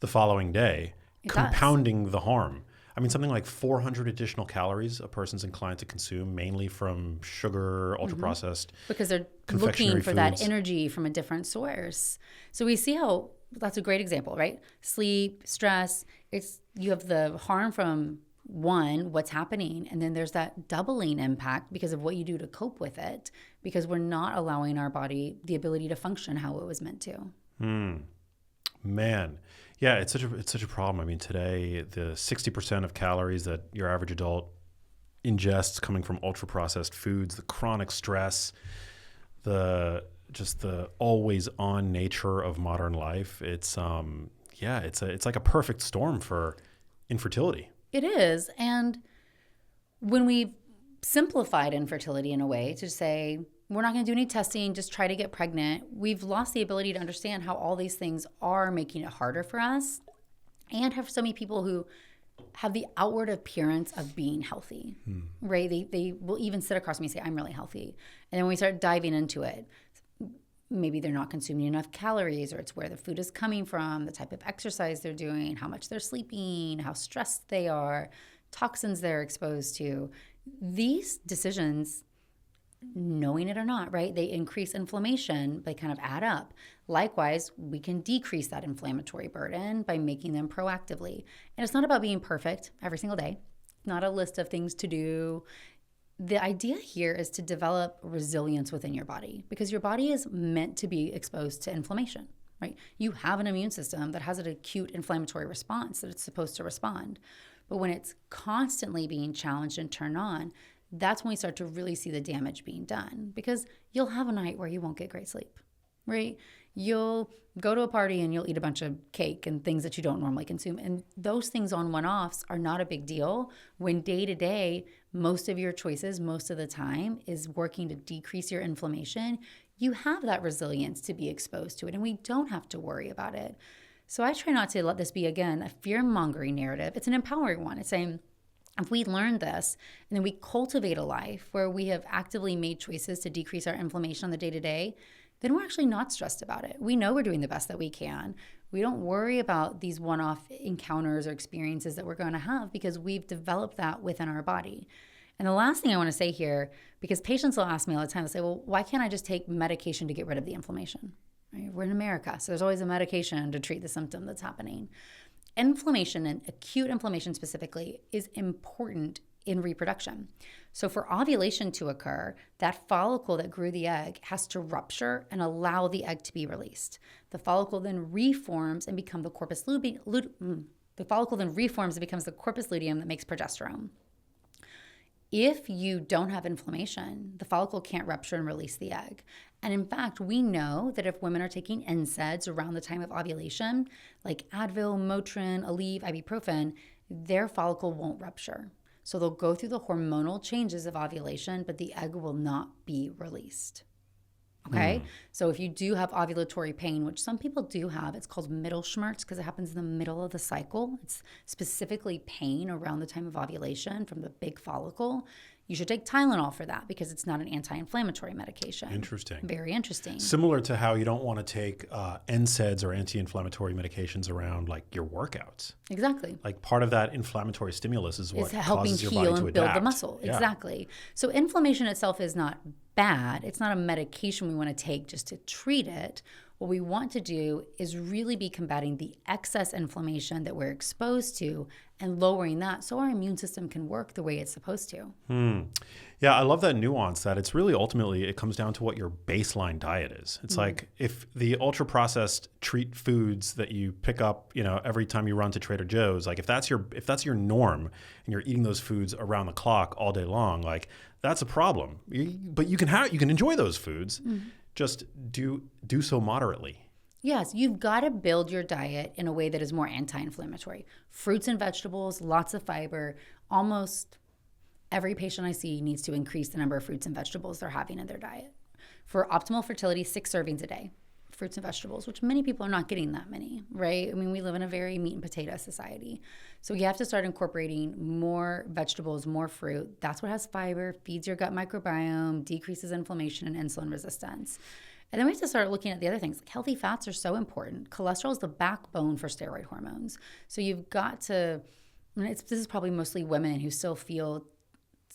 the following day. compounding the harm. I mean, something like 400 additional calories a person's inclined to consume, mainly from sugar, ultra-processed because they're looking for that energy from a different source. So we see how that's a great example, right? Sleep, stress, you have the harm from one, what's happening, and then there's that doubling impact because of what you do to cope with it, because we're not allowing our body the ability to function how it was meant to. Man. Yeah, it's such a problem. I mean, today, the 60% of calories that your average adult ingests coming from ultra-processed foods, the chronic stress, the always on nature of modern life. It's like a perfect storm for infertility. It is. And when we simplified infertility in a way to say, we're not going to do any testing, just try to get pregnant, we've lost the ability to understand how all these things are making it harder for us, and have so many people who have the outward appearance of being healthy, right? They will even sit across me and say, I'm really healthy. And then when we start diving into it, maybe they're not consuming enough calories, or it's where the food is coming from, the type of exercise they're doing, how much they're sleeping, how stressed they are, toxins they're exposed to. These decisions, knowing it or not, right? They increase inflammation, they kind of add up. Likewise, we can decrease that inflammatory burden by making them proactively. And it's not about being perfect every single day, not a list of things to do. The idea here is to develop resilience within your body, because your body is meant to be exposed to inflammation, right? You have an immune system that has an acute inflammatory response that it's supposed to respond. But when it's constantly being challenged and turned on, that's when we start to really see the damage being done, because you'll have a night where you won't get great sleep, right? You'll go to a party and you'll eat a bunch of cake and things that you don't normally consume. And those things on one-offs are not a big deal when day to day, most of your choices, most of the time, is working to decrease your inflammation. You have that resilience to be exposed to it, and we don't have to worry about it. So I try not to let this be, again, a fear-mongering narrative. It's an empowering one. It's saying, if we learn this and then we cultivate a life where we have actively made choices to decrease our inflammation on the day-to-day, then we're actually not stressed about it. We know we're doing the best that we can. We don't worry about these one-off encounters or experiences that we're going to have, because we've developed that within our body. And the last thing I want to say here, because patients will ask me all the time, they'll say, well, why can't I just take medication to get rid of the inflammation? Right? We're in America, so there's always a medication to treat the symptom that's happening. Inflammation, and acute inflammation specifically, is important in reproduction. So for ovulation to occur, that follicle that grew the egg has to rupture and allow the egg to be released. The follicle then reforms and becomes the corpus luteum. The follicle then reforms and becomes the corpus luteum that makes progesterone. If you don't have inflammation, the follicle can't rupture and release the egg. And in fact, we know that if women are taking NSAIDs around the time of ovulation, like Advil, Motrin, Aleve, ibuprofen, their follicle won't rupture. So they'll go through the hormonal changes of ovulation, but the egg will not be released. Okay? So if you do have ovulatory pain, which some people do have, it's called Mittelschmerz because it happens in the middle of the cycle. It's specifically pain around the time of ovulation from the big follicle. You should take Tylenol for that because it's not an anti-inflammatory medication. Interesting. Very interesting. Similar to how you don't want to take NSAIDs or anti-inflammatory medications around like your workouts. Exactly. Like part of that inflammatory stimulus is what helping causes your heal body to and adapt. build the muscle. Yeah. Exactly. So inflammation itself is not bad. It's not a medication we want to take just to treat it. What we want to do is really be combating the excess inflammation that we're exposed to and lowering that so our immune system can work the way it's supposed to. Yeah, I love that nuance that it's really ultimately, it comes down to what your baseline diet is. It's like if the ultra processed treat foods that you pick up, every time you run to Trader Joe's, like if that's your norm and you're eating those foods around the clock all day long, like that's a problem. But you can enjoy those foods. Just do so moderately. Yes, you've got to build your diet in a way that is more anti-inflammatory. Fruits and vegetables, lots of fiber. Almost every patient I see needs to increase the number of fruits and vegetables they're having in their diet. For optimal fertility, 6 servings a day, fruits and vegetables, which many people are not getting that many, right? I mean, we live in a very meat and potato society. So you have to start incorporating more vegetables, more fruit. That's what has fiber, feeds your gut microbiome, decreases inflammation and insulin resistance. And then we have to start looking at the other things. Like healthy fats are so important. Cholesterol is the backbone for steroid hormones. So you've got to, this is probably mostly women who still feel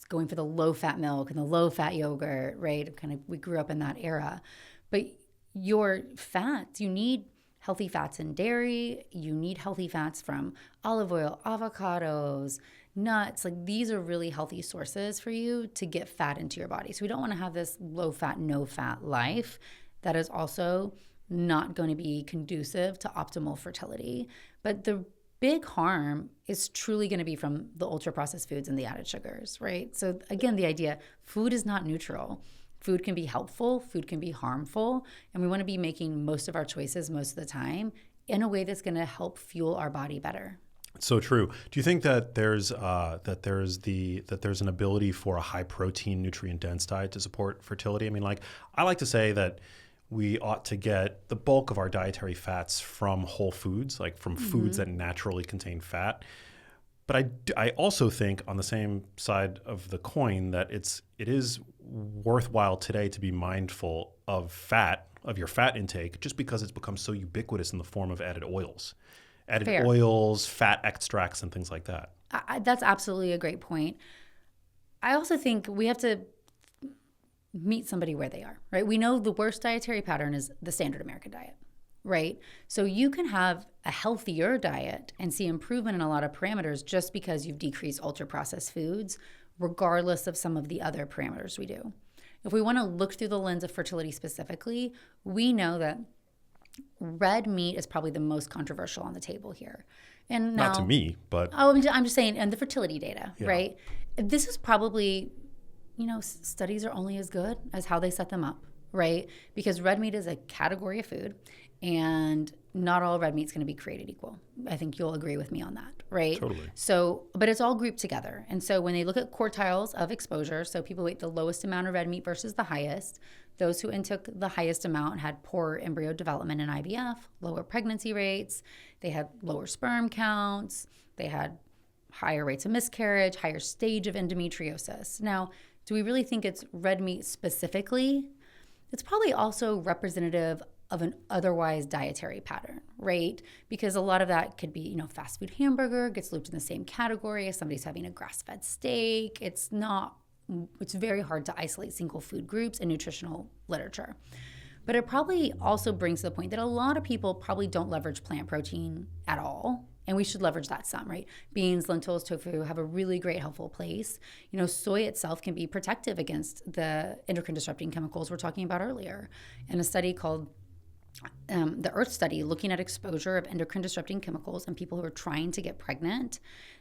going for the low-fat milk and the low-fat yogurt, right? We grew up in that era. But your fats, you need healthy fats in dairy. You need healthy fats from olive oil, avocados, nuts. Like these are really healthy sources for you to get fat into your body. So we don't want to have this low-fat, no-fat life that is also not going to be conducive to optimal fertility. But the big harm is truly going to be from the ultra-processed foods and the added sugars, right? So again, the idea, food is not neutral. Food can be helpful, food can be harmful, and we want to be making most of our choices most of the time in a way that's going to help fuel our body better. So true. Do you think that there's an ability for a high protein, nutrient dense diet to support fertility? I mean, like I like to say that we ought to get the bulk of our dietary fats from whole foods, like from foods that naturally contain fat. But I also think on the same side of the coin that it is worthwhile today to be mindful of your fat intake, just because it's become so ubiquitous in the form of added oils. Fair. Oils, fat extracts, and things like that. That's absolutely a great point. I also think we have to meet somebody where they are, right? We know the worst dietary pattern is the standard American diet, right? So you can have a healthier diet and see improvement in a lot of parameters just because you've decreased ultra-processed foods, regardless of some of the other parameters we do. If we want to look through the lens of fertility specifically, we know that red meat is probably the most controversial on the table here. And now, not to me, but I'm just saying, and the fertility data, yeah. right? This is probably, studies are only as good as how they set them up, right? Because red meat is a category of food, and not all red meat's going to be created equal. I think you'll agree with me on that, right? Totally. So, but it's all grouped together. And so when they look at quartiles of exposure, so people ate the lowest amount of red meat versus the highest, those who intook the highest amount had poor embryo development in IVF, lower pregnancy rates, they had lower sperm counts, they had higher rates of miscarriage, higher stage of endometriosis. Now, do we really think it's red meat specifically? It's probably also representative of an otherwise dietary pattern, right? Because a lot of that could be, fast food hamburger gets looped in the same category as somebody's having a grass-fed steak. It's very hard to isolate single food groups in nutritional literature. But it probably also brings to the point that a lot of people probably don't leverage plant protein at all. And we should leverage that some, right? Beans, lentils, tofu have a really great helpful place. Soy itself can be protective against the endocrine disrupting chemicals we're talking about earlier. In a study called the Earth Study, looking at exposure of endocrine disrupting chemicals in people who are trying to get pregnant,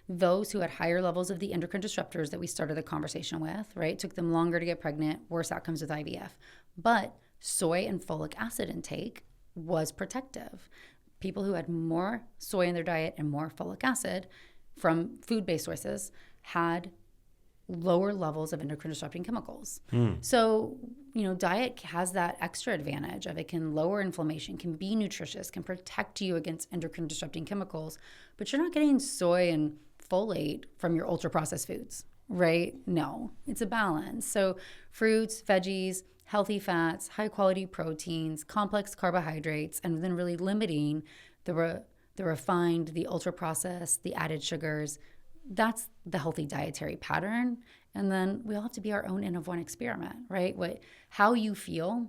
those who had higher levels of the endocrine disruptors that we started the conversation with, right, took them longer to get pregnant, worse outcomes with IVF. But soy and folic acid intake was protective. People who had more soy in their diet and more folic acid from food-based sources had lower levels of endocrine disrupting chemicals. So, diet has that extra advantage of it can lower inflammation, can be nutritious, can protect you against endocrine disrupting chemicals, but you're not getting soy and folate from your ultra processed foods, right? No, it's a balance. So fruits, veggies, healthy fats, high quality proteins, complex carbohydrates, and then really limiting the refined, the ultra processed, the added sugars. That's the healthy dietary pattern. And then we all have to be our own N of 1 experiment, right? How you feel,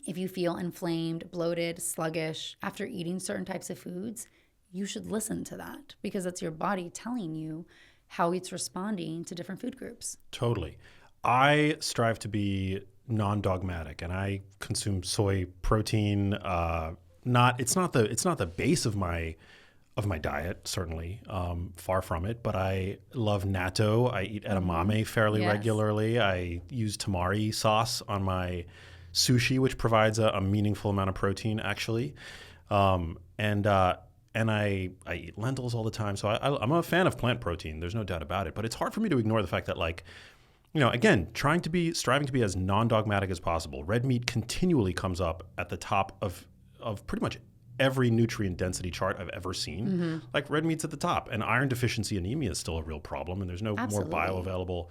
if you feel inflamed, bloated, sluggish after eating certain types of foods, you should listen to that because that's your body telling you how it's responding to different food groups. Totally. I strive to be non-dogmatic, and I consume soy protein. It's not the base of my diet, certainly, far from it. But I love natto. I eat edamame fairly regularly. I use tamari sauce on my sushi, which provides a meaningful amount of protein, actually. And I eat lentils all the time. So I'm a fan of plant protein. There's no doubt about it. But it's hard for me to ignore the fact that, again, striving to be as non-dogmatic as possible. Red meat continually comes up at the top of pretty much every nutrient density chart I've ever seen. Mm-hmm. Like red meat's at the top, and iron deficiency anemia is still a real problem, and there's no more bioavailable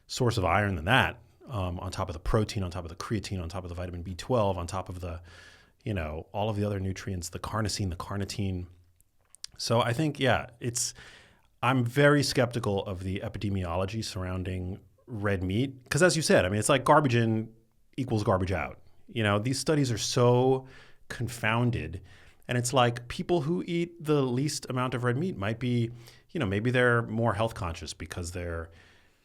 source of iron than that. on top of the protein, on top of the creatine, on top of the vitamin B12, on top of the, all of the other nutrients, the carnosine, the carnitine. So I think, I'm very skeptical of the epidemiology surrounding red meat. Because as you said, I mean, it's like garbage in equals garbage out. These studies are so confounded. And it's like people who eat the least amount of red meat might be, maybe they're more health conscious because they're,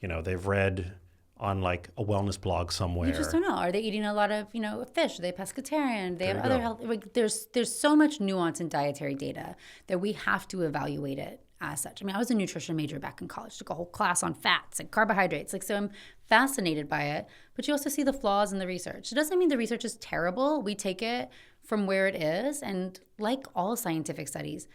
they've read on like a wellness blog somewhere. You just don't know. Are they eating a lot of, fish? Are they pescatarian? They have There you other go. health. Like there's so much nuance in dietary data that we have to evaluate it as such. I mean, I was a nutrition major back in college, took a whole class on fats and carbohydrates. So I'm fascinated by it. But you also see the flaws in the research. It doesn't mean the research is terrible. We take it from where it is. And like all scientific studies,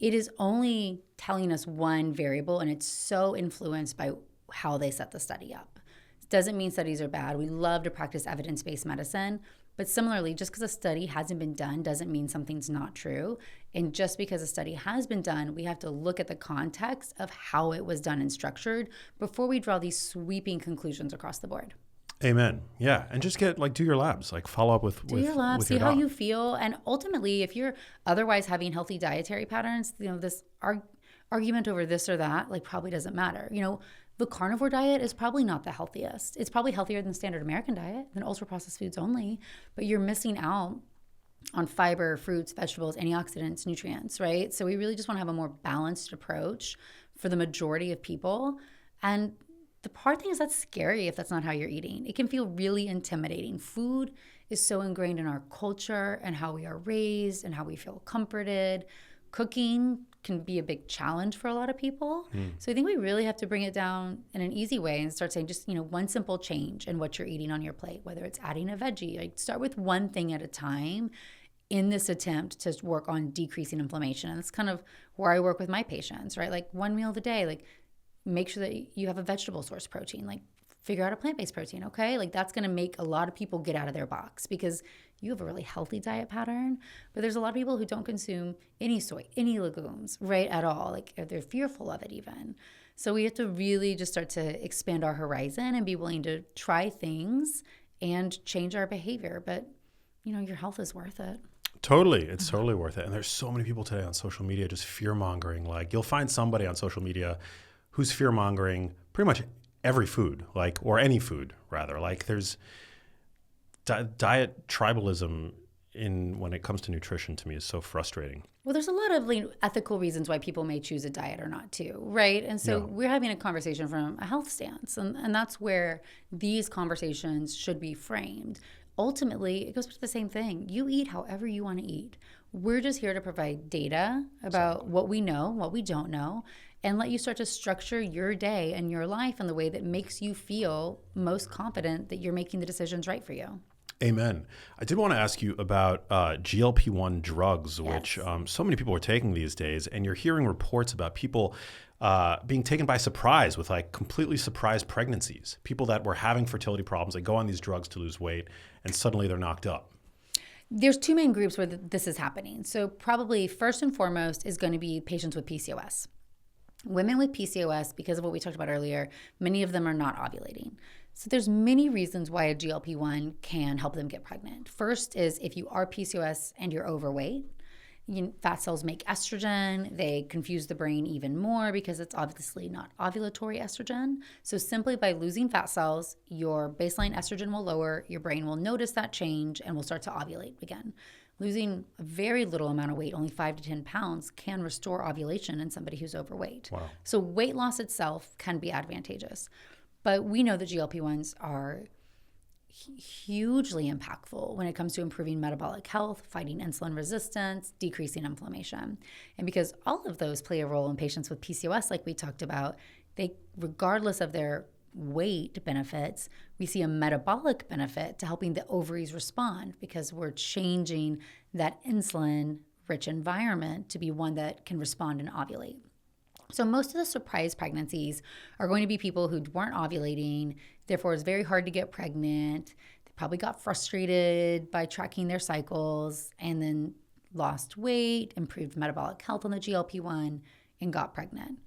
it is only telling us one variable, and it's so influenced by how they set the study up. It doesn't mean studies are bad. We love to practice evidence-based medicine. But similarly, just because a study hasn't been done doesn't mean something's not true. And just because a study has been done, we have to look at the context of how it was done and structured before we draw these sweeping conclusions across the board. Amen. Yeah. And just do your labs, like follow up with Do your labs, with see your how doc. you feel. And ultimately, if you're otherwise having healthy dietary patterns, this argument over this or that, probably doesn't matter. The carnivore diet is probably not the healthiest. It's probably healthier than standard American diet, than ultra-processed foods only, but you're missing out on fiber, fruits, vegetables, antioxidants, nutrients, right? So we really just want to have a more balanced approach for the majority of people. And the hard thing is that's scary if that's not how you're eating. It can feel really intimidating. Food is so ingrained in our culture and how we are raised and how we feel comforted. Cooking can be a big challenge for a lot of people. So I think we really have to bring it down in an easy way and start saying just, one simple change in what you're eating on your plate, whether it's adding a veggie. Start with one thing at a time in this attempt to work on decreasing inflammation. And that's kind of where I work with my patients, right? One meal a day, make sure that you have a vegetable source protein, figure out a plant-based protein, okay? That's going to make a lot of people get out of their box because you have a really healthy diet pattern, but there's a lot of people who don't consume any soy, any legumes, right, at all. They're fearful of it even. So we have to really just start to expand our horizon and be willing to try things and change our behavior. But, your health is worth it. Totally. It's totally worth it. And there's so many people today on social media just fear-mongering. You'll find somebody on social media who's fear-mongering pretty much every food, or any food, rather. There's diet tribalism when it comes to nutrition, to me, is so frustrating. Well, there's a lot of ethical reasons why people may choose a diet or not too, right? And so we're having a conversation from a health stance, and that's where these conversations should be framed. Ultimately, it goes back to the same thing. You eat however you want to eat. We're just here to provide data about what we know, what we don't know, and let you start to structure your day and your life in the way that makes you feel most confident that you're making the decisions right for you. Amen. I did want to ask you about GLP-1 drugs, Yes. which so many people are taking these days, and you're hearing reports about people being taken by surprise with completely surprise pregnancies. People that were having fertility problems, they go on these drugs to lose weight, and suddenly they're knocked up. There's two main groups where this is happening. So probably first and foremost is going to be patients with PCOS. Women with PCOS, because of what we talked about earlier, many of them are not ovulating. So there's many reasons why a GLP-1 can help them get pregnant. First is if you are PCOS and you're overweight, fat cells make estrogen. They confuse the brain even more because it's obviously not ovulatory estrogen. So simply by losing fat cells, your baseline estrogen will lower, your brain will notice that change, and will start to ovulate again. Losing a very little amount of weight, only 5 to 10 pounds, can restore ovulation in somebody who's overweight. Wow. So weight loss itself can be advantageous. But we know that GLP-1s are hugely impactful when it comes to improving metabolic health, fighting insulin resistance, decreasing inflammation. And because all of those play a role in patients with PCOS, like we talked about, they, regardless of their weight benefits, we see a metabolic benefit to helping the ovaries respond because we're changing that insulin-rich environment to be one that can respond and ovulate. So most of the surprise pregnancies are going to be people who weren't ovulating, therefore it's very hard to get pregnant. They probably got frustrated by tracking their cycles and then lost weight, improved metabolic health on the GLP-1, and got pregnant.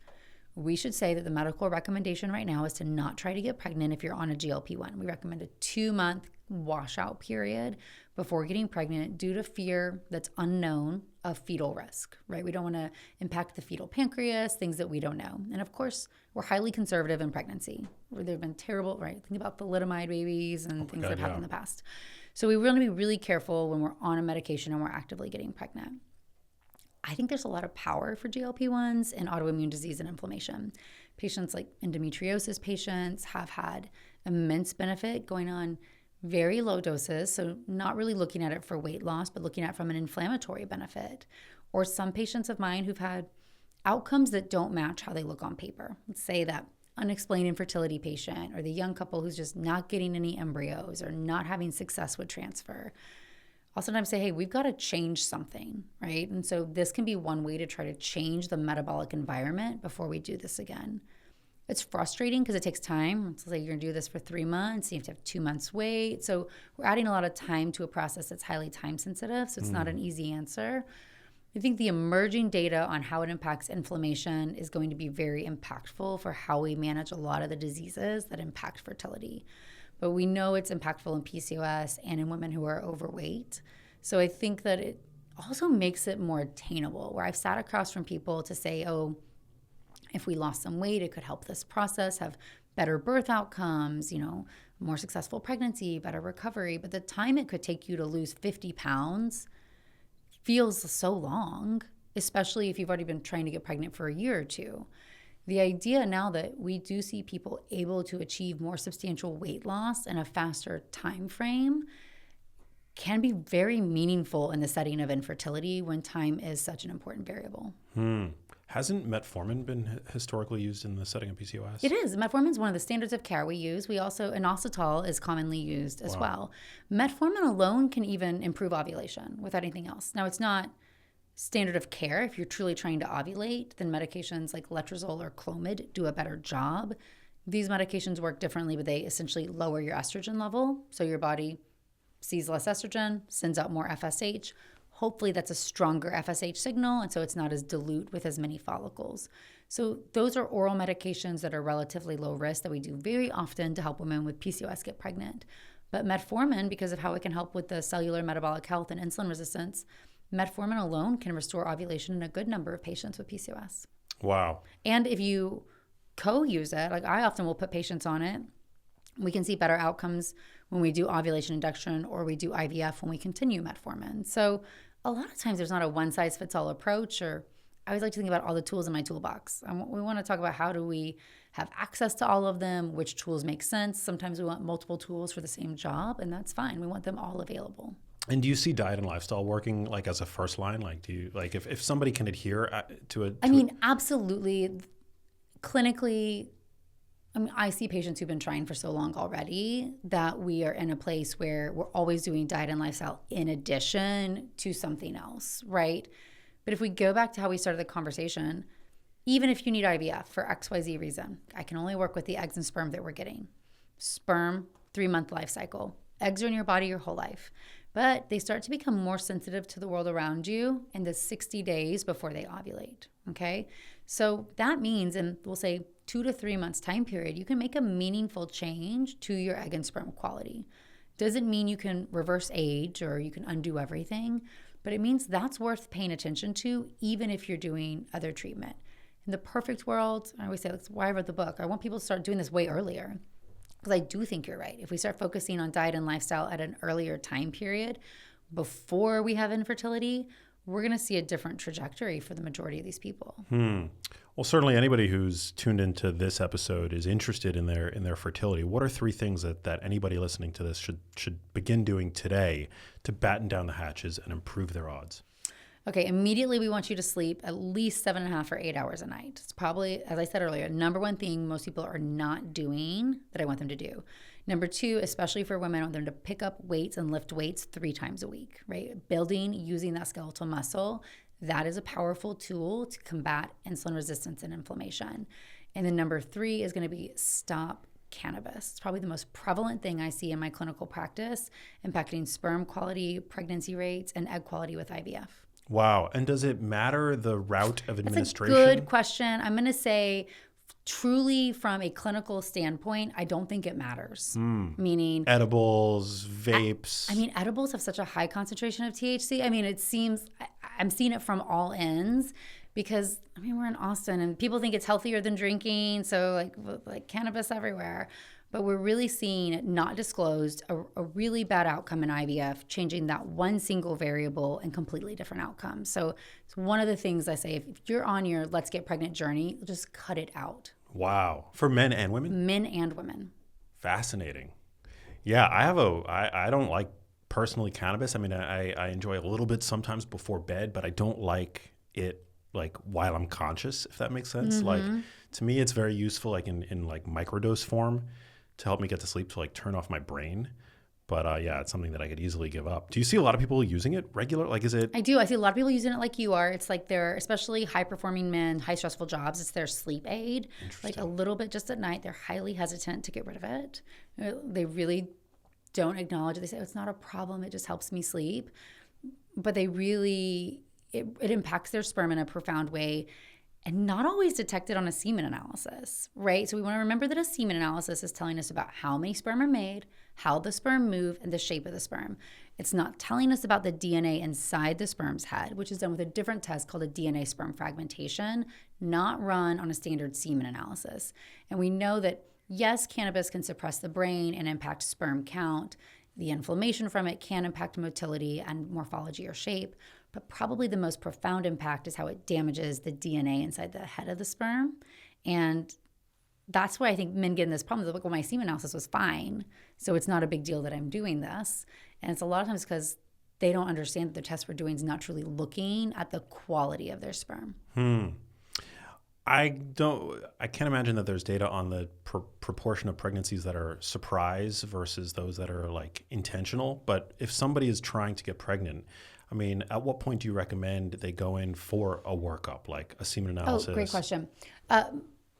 we should say that the medical recommendation right now is to not try to get pregnant if you're on a GLP-1. We recommend a 2-month washout period before getting pregnant due to fear that's unknown of fetal risk, right? We don't want to impact the fetal pancreas, things that we don't know. And of course, we're highly conservative in pregnancy. There have been terrible, right? Think about thalidomide babies and things that have happened in the past. So we want to be really careful when we're on a medication and we're actively getting pregnant. I think there's a lot of power for GLP-1s in autoimmune disease and inflammation. Patients like endometriosis patients have had immense benefit going on very low doses, so not really looking at it for weight loss, but looking at it from an inflammatory benefit. Or some patients of mine who've had outcomes that don't match how they look on paper. Let's say that unexplained infertility patient or the young couple who's just not getting any embryos or not having success with transfer. I'll sometimes say, hey, we've got to change something, right? And so this can be one way to try to change the metabolic environment before we do this again. It's frustrating because it takes time. Let's say you're going to do this for 3 months. You have to have 2 months wait. So we're adding a lot of time to a process that's highly time sensitive. So it's not an easy answer. I think the emerging data on how it impacts inflammation is going to be very impactful for how we manage a lot of the diseases that impact fertility. But we know it's impactful in PCOS and in women who are overweight. So I think that it also makes it more attainable, where I've sat across from people to say, oh, if we lost some weight, it could help this process have better birth outcomes, more successful pregnancy, better recovery. But the time it could take you to lose 50 pounds feels so long, especially if you've already been trying to get pregnant for a year or two. The idea now that we do see people able to achieve more substantial weight loss in a faster time frame can be very meaningful in the setting of infertility when time is such an important variable. Hasn't metformin been historically used in the setting of PCOS? It is. Metformin is one of the standards of care we use. We also, inositol is commonly used as well. Metformin alone can even improve ovulation without anything else. Now, it's not standard of care. If you're truly trying to ovulate, then medications like letrozole or Clomid do a better job. These medications work differently, but they essentially lower your estrogen level. So your body sees less estrogen, sends out more FSH. Hopefully that's a stronger FSH signal, and so it's not as dilute with as many follicles. So those are oral medications that are relatively low risk that we do very often to help women with PCOS get pregnant. But metformin, because of how it can help with the cellular metabolic health and insulin resistance, metformin alone can restore ovulation in a good number of patients with PCOS. Wow. And if you co-use it, like I often will put patients on it, we can see better outcomes when we do ovulation induction or we do IVF when we continue metformin. So a lot of times there's not a one-size-fits-all approach, or I always like to think about all the tools in my toolbox. We want to talk about how do we have access to all of them, which tools make sense. Sometimes we want multiple tools for the same job, and that's fine. We want them all available. And do you see diet and lifestyle working like as a first line? Like, do you like if somebody can adhere to a? Absolutely. Clinically, I see patients who've been trying for so long already that we are in a place where we're always doing diet and lifestyle in addition to something else, right? But if we go back to how we started the conversation, even if you need IVF for XYZ reason, I can only work with the eggs and sperm that we're getting. Sperm, 3-month life cycle. Eggs are in your body your whole life. But they start to become more sensitive to the world around you in the 60 days before they ovulate, okay? So that means, and we'll say 2 to 3 months time period, you can make a meaningful change to your egg and sperm quality. Doesn't mean you can reverse age or you can undo everything, but it means that's worth paying attention to even if you're doing other treatment. In the perfect world, I always say, that's why I wrote the book. I want people to start doing this way earlier. Because I do think you're right. If we start focusing on diet and lifestyle at an earlier time period before we have infertility, we're going to see a different trajectory for the majority of these people. Well, certainly anybody who's tuned into this episode is interested in their fertility. What are 3 things that anybody listening to this should begin doing today to batten down the hatches and improve their odds? Okay, immediately we want you to sleep at least 7.5 or 8 hours a night. It's probably, as I said earlier, number one thing most people are not doing that I want them to do. Number 2, especially for women, I want them to pick up weights and lift weights 3 times a week, right? Building, using that skeletal muscle, that is a powerful tool to combat insulin resistance and inflammation. And then number 3 is going to be stop cannabis. It's probably the most prevalent thing I see in my clinical practice, impacting sperm quality, pregnancy rates, and egg quality with IVF. Wow. And does it matter the route of administration? That's a good question. I'm going to say truly from a clinical standpoint, I don't think it matters. Meaning edibles, vapes. I mean, edibles have such a high concentration of THC. I mean, it seems I'm seeing it from all ends because I mean, we're in Austin and people think it's healthier than drinking. So like cannabis everywhere. But we're really seeing it not disclosed, a really bad outcome in IVF, changing that one single variable and completely different outcomes. So it's one of the things I say, if you're on your let's get pregnant journey, just cut it out. Wow. For men and women? Men and women. Fascinating. Yeah, I don't like personally cannabis. I mean, I enjoy a little bit sometimes before bed, but I don't like it like while I'm conscious, if that makes sense. Like to me, it's very useful like in like microdose form to help me get to sleep, to like turn off my brain. But yeah, it's something that I could easily give up. Do you see a lot of people using it regular? Like, is it? I do. I see a lot of people using it like you are. It's like they're, especially high performing men, high stressful jobs, it's their sleep aid. Like a little bit just at night, they're highly hesitant to get rid of it. They really don't acknowledge it. They say, oh, it's not a problem. It just helps me sleep. But they really, it impacts their sperm in a profound way. And not always detected on a semen analysis, right? So we want to remember that a semen analysis is telling us about how many sperm are made, how the sperm move, and the shape of the sperm. It's not telling us about the DNA inside the sperm's head, which is done with a different test called a DNA sperm fragmentation, not run on a standard semen analysis. And we know that, yes, cannabis can suppress the brain and impact sperm count. The inflammation from it can impact motility and morphology or shape. But probably the most profound impact is how it damages the DNA inside the head of the sperm. And that's why I think men get in this problem. They're like, well, my semen analysis was fine, so it's not a big deal that I'm doing this. And it's a lot of times because they don't understand that the test we're doing is not truly looking at the quality of their sperm. I can't imagine that there's data on the proportion of pregnancies that are surprise versus those that are like intentional. But if somebody is trying to get pregnant, I mean, at what point do you recommend they go in for a workup, like a semen analysis? Oh, great question.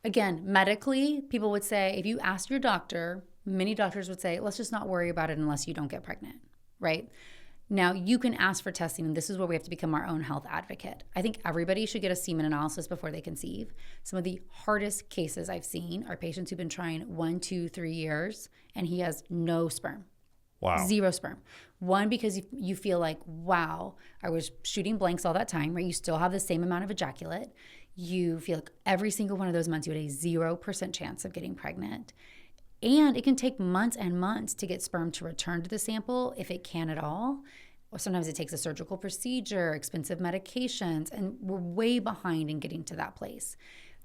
Again, medically, people would say, if you ask your doctor, many doctors would say, let's just not worry about it unless you don't get pregnant, right? Now, you can ask for testing, and this is where we have to become our own health advocate. I think everybody should get a semen analysis before they conceive. Some of the hardest cases I've seen are patients who've been trying 1, 2, 3 years, and he has no sperm. Wow. 0 sperm. One, because you feel like, wow, I was shooting blanks all that time, right? You still have the same amount of ejaculate. You feel like every single one of those months you had a 0% chance of getting pregnant. And it can take months and months to get sperm to return to the sample, if it can at all. Or sometimes it takes a surgical procedure, expensive medications, and we're way behind in getting to that place.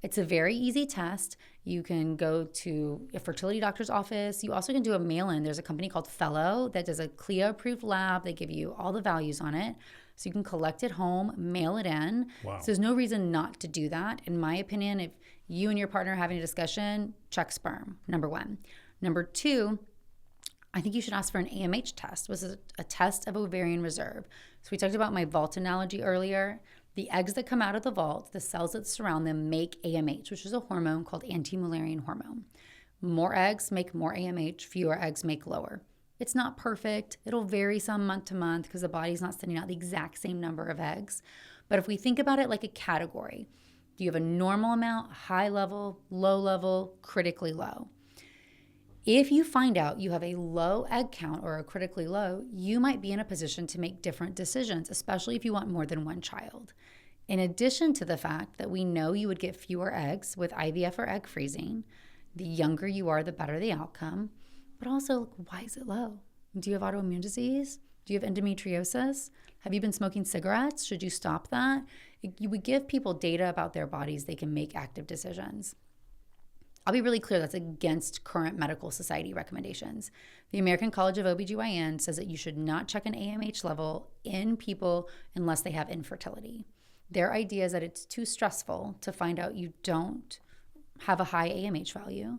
It's a very easy test. You can go to a fertility doctor's office. You also can do a mail-in. There's a company called Fellow that does a CLIA-approved lab. They give you all the values on it. So you can collect it home, mail it in. Wow. So there's no reason not to do that. In my opinion, if you and your partner are having a discussion, check sperm, number one. Number two, I think you should ask for an AMH test, which is a test of ovarian reserve. So we talked about my vault analogy earlier. The eggs that come out of the vault, the cells that surround them make AMH, which is a hormone called anti-Mullerian hormone. More eggs make more AMH, fewer eggs make lower. It's not perfect. It'll vary some month to month because the body's not sending out the exact same number of eggs. But if we think about it like a category, do you have a normal amount, high level, low level, critically low? If you find out you have a low egg count or a critically low, you might be in a position to make different decisions, especially if you want more than one child. In addition to the fact that we know you would get fewer eggs with IVF or egg freezing, the younger you are, the better the outcome. But also, why is it low? Do you have autoimmune disease? Do you have endometriosis? Have you been smoking cigarettes? Should you stop that? You would give people data about their bodies, they can make active decisions. I'll be really clear, that's against current medical society recommendations. The American College of OBGYN says that you should not check an AMH level in people unless they have infertility. Their idea is that it's too stressful to find out you don't have a high AMH value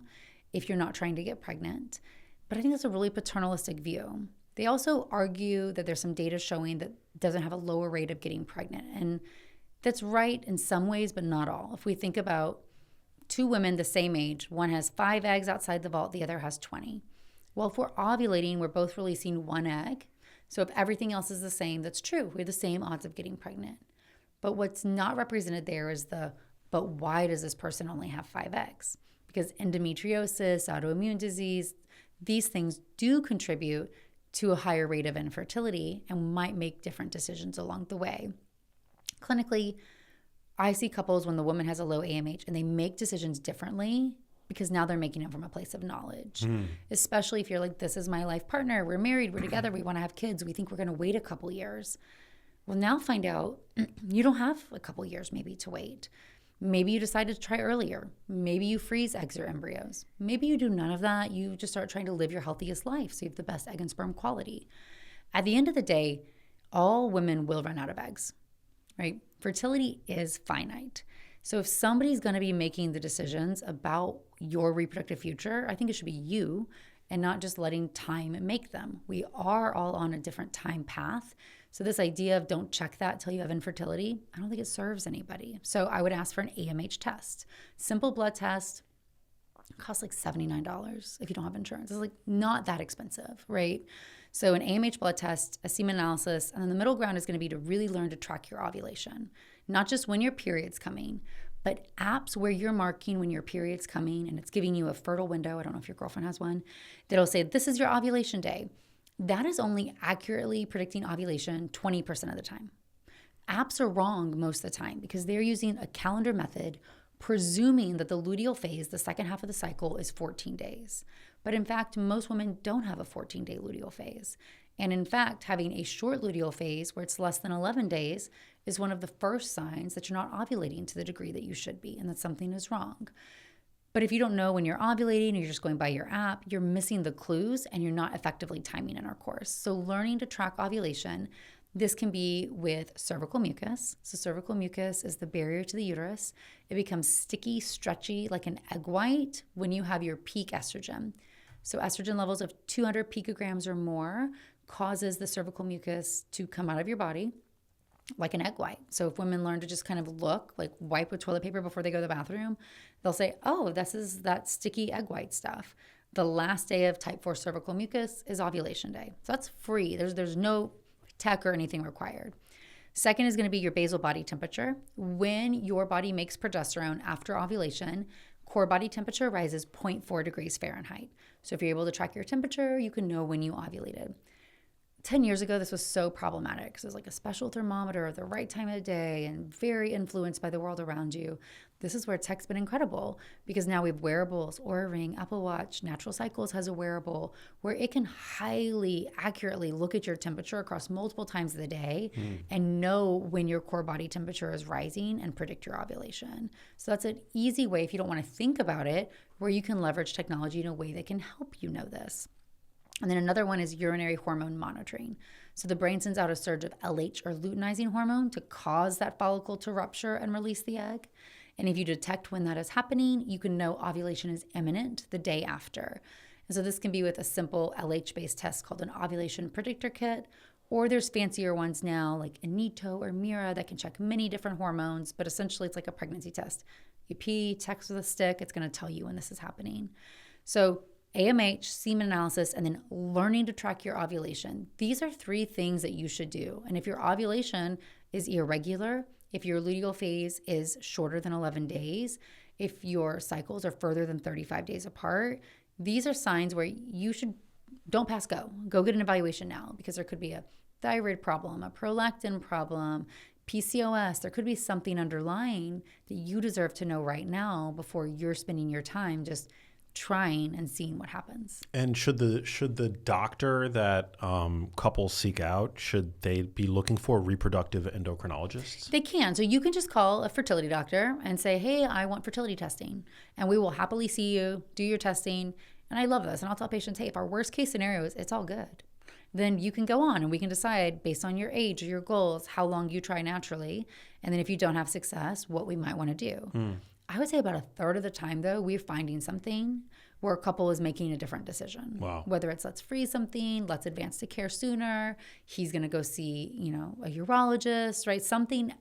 if you're not trying to get pregnant. But I think that's a really paternalistic view. They also argue that there's some data showing that it doesn't have a lower rate of getting pregnant. And that's right in some ways, but not all. If we think about 2 women the same age, one has 5 eggs outside the vault, the other has 20. Well, if we're ovulating, we're both releasing 1 egg. So if everything else is the same, that's true. We have the same odds of getting pregnant. But what's not represented there is but why does this person only have 5 eggs? Because endometriosis, autoimmune disease, these things do contribute to a higher rate of infertility and might make different decisions along the way. Clinically, I see couples when the woman has a low AMH and they make decisions differently because now they're making it from a place of knowledge. Especially if you're like, this is my life partner, we're married, we're together, we want to have kids, we think we're going to wait a couple years. Well, now find out you don't have a couple years maybe to wait. Maybe you decided to try earlier. Maybe you freeze eggs or embryos. Maybe you do none of that. You just start trying to live your healthiest life so you have the best egg and sperm quality. At the end of the day, all women will run out of eggs, right? Fertility is finite. So if somebody's going to be making the decisions about your reproductive future, I think it should be you and not just letting time make them. We are all on a different time path. So this idea of don't check that till you have infertility, I don't think it serves anybody. So I would ask for an AMH test. Simple blood test. It costs like $79 if you don't have insurance. It's like not that expensive, right? So an AMH blood test, a semen analysis, and then the middle ground is going to be to really learn to track your ovulation. Not just when your period's coming, but apps where you're marking when your period's coming and it's giving you a fertile window. I don't know if your girlfriend has one. That'll say, this is your ovulation day. That is only accurately predicting ovulation 20% of the time. Apps are wrong most of the time because they're using a calendar method presuming that the luteal phase, the second half of the cycle, is 14 days. But in fact, most women don't have a 14-day luteal phase. And in fact, having a short luteal phase where it's less than 11 days is one of the first signs that you're not ovulating to the degree that you should be and that something is wrong. But if you don't know when you're ovulating or you're just going by your app, you're missing the clues and you're not effectively timing in our course. So learning to track ovulation, this can be with cervical mucus. So cervical mucus is the barrier to the uterus. It becomes sticky, stretchy, like an egg white when you have your peak estrogen. So estrogen levels of 200 picograms or more causes the cervical mucus to come out of your body like an egg white. So if women learn to just kind of look, like wipe with toilet paper before they go to the bathroom, they'll say, oh, this is that sticky egg white stuff. The last day of type 4 cervical mucus is ovulation day. So that's free. There's no tech or anything required. Second is going to be your basal body temperature. When your body makes progesterone after ovulation, core body temperature rises 0.4 degrees Fahrenheit. So if you're able to track your temperature, you can know when you ovulated. 10 years ago, this was so problematic because it was like a special thermometer at the right time of day and very influenced by the world around you. This is where tech's been incredible because now we have wearables, Oura Ring, Apple Watch, Natural Cycles has a wearable where it can highly accurately look at your temperature across multiple times of the day and know when your core body temperature is rising and predict your ovulation. So that's an easy way, if you don't want to think about it, where you can leverage technology in a way that can help you know this. And then another one is urinary hormone monitoring. So the brain sends out a surge of LH or luteinizing hormone to cause that follicle to rupture and release the egg. And if you detect when that is happening, you can know ovulation is imminent the day after. And so this can be with a simple LH-based test called an ovulation predictor kit, or there's fancier ones now like Anito or Mira that can check many different hormones, but essentially it's like a pregnancy test. You pee, text with a stick, it's going to tell you when this is happening. So AMH, semen analysis, and then learning to track your ovulation. These are 3 things that you should do. And if your ovulation is irregular, if your luteal phase is shorter than 11 days, if your cycles are further than 35 days apart, these are signs where you don't pass go. Go get an evaluation now because there could be a thyroid problem, a prolactin problem, PCOS. There could be something underlying that you deserve to know right now before you're spending your time just trying and seeing what happens. And should the doctor that couples seek out, should they be looking for reproductive endocrinologists? They can. So you can just call a fertility doctor and say, hey, I want fertility testing. And we will happily see you, do your testing. And I love this. And I'll tell patients, hey, if our worst case scenario is it's all good, then you can go on and we can decide based on your age or your goals, how long you try naturally. And then if you don't have success, what we might want to do. I would say about a third of the time, though, we're finding something where a couple is making a different decision. Wow. Whether it's let's freeze something, let's advance to care sooner, he's going to go see, a urologist, right? Something,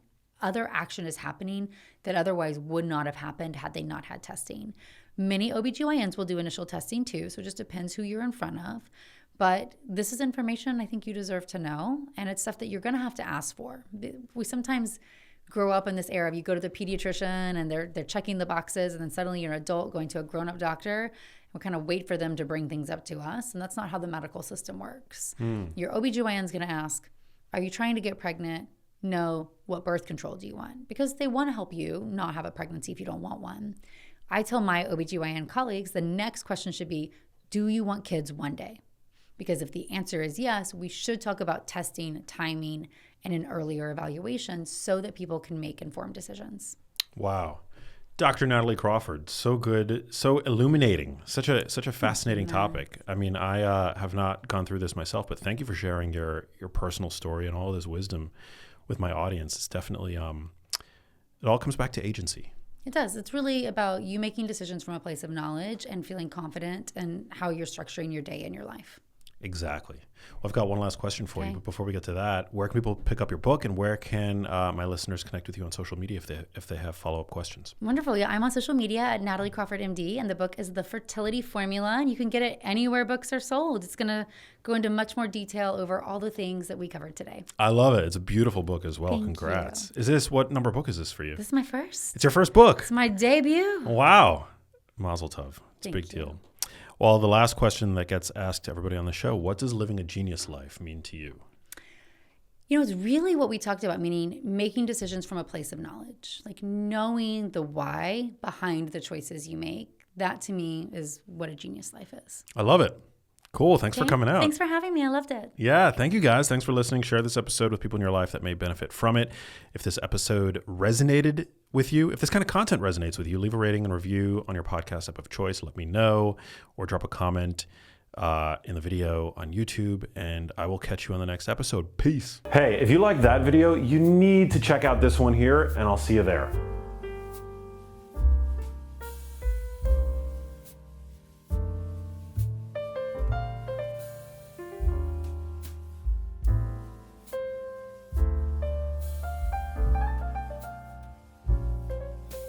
other action is happening that otherwise would not have happened had they not had testing. Many OBGYNs will do initial testing too, so it just depends who you're in front of. But this is information I think you deserve to know, and it's stuff that you're going to have to ask for. We sometimes grow up in this era of you go to the pediatrician and they're checking the boxes, and then suddenly you're an adult going to a grown-up doctor, and we kind of wait for them to bring things up to us, and that's not how the medical system works. Your OBGYN is going to ask, are you trying to get pregnant? No. What birth control do you want? Because they want to help you not have a pregnancy if you don't want one. I tell my OBGYN colleagues the next question should be, do you want kids one day? Because if the answer is yes, we should talk about testing, timing, and an earlier evaluation so that people can make informed decisions. Wow. Dr. Natalie Crawford, so good, so illuminating, such a fascinating topic. I mean, I have not gone through this myself, but thank you for sharing your personal story and all this wisdom with my audience. It's definitely, it all comes back to agency. It does. It's really about you making decisions from a place of knowledge and feeling confident in how you're structuring your day and your life. Exactly. Well, I've got one last question for you, but before we get to that, where can people pick up your book, and where can my listeners connect with you on social media if they have follow-up questions? Wonderful. Yeah, I'm on social media at Natalie Crawford MD, and the book is The Fertility Formula, and you can get it anywhere books are sold. It's going to go into much more detail over all the things that we covered today. I love it. It's a beautiful book as well. Thank Congrats. you. What number book is this for you? This is my first. It's your first book. It's my debut. Wow. Mazel tov. It's a big you. deal. Well, the last question that gets asked to everybody on the show, what does living a genius life mean to you? You know, it's really what we talked about, meaning making decisions from a place of knowledge, like knowing the why behind the choices you make. That to me is what a genius life is. I love it. Cool. Thanks for coming out. Thanks for having me. I loved it. Yeah. Thank you, guys. Thanks for listening. Share this episode with people in your life that may benefit from it. If this episode resonated with you, if this kind of content resonates with you, leave a rating and review on your podcast app of choice. Let me know, or drop a comment in the video on YouTube, and I will catch you on the next episode. Peace. Hey, if you liked that video, you need to check out this one here, and I'll see you there.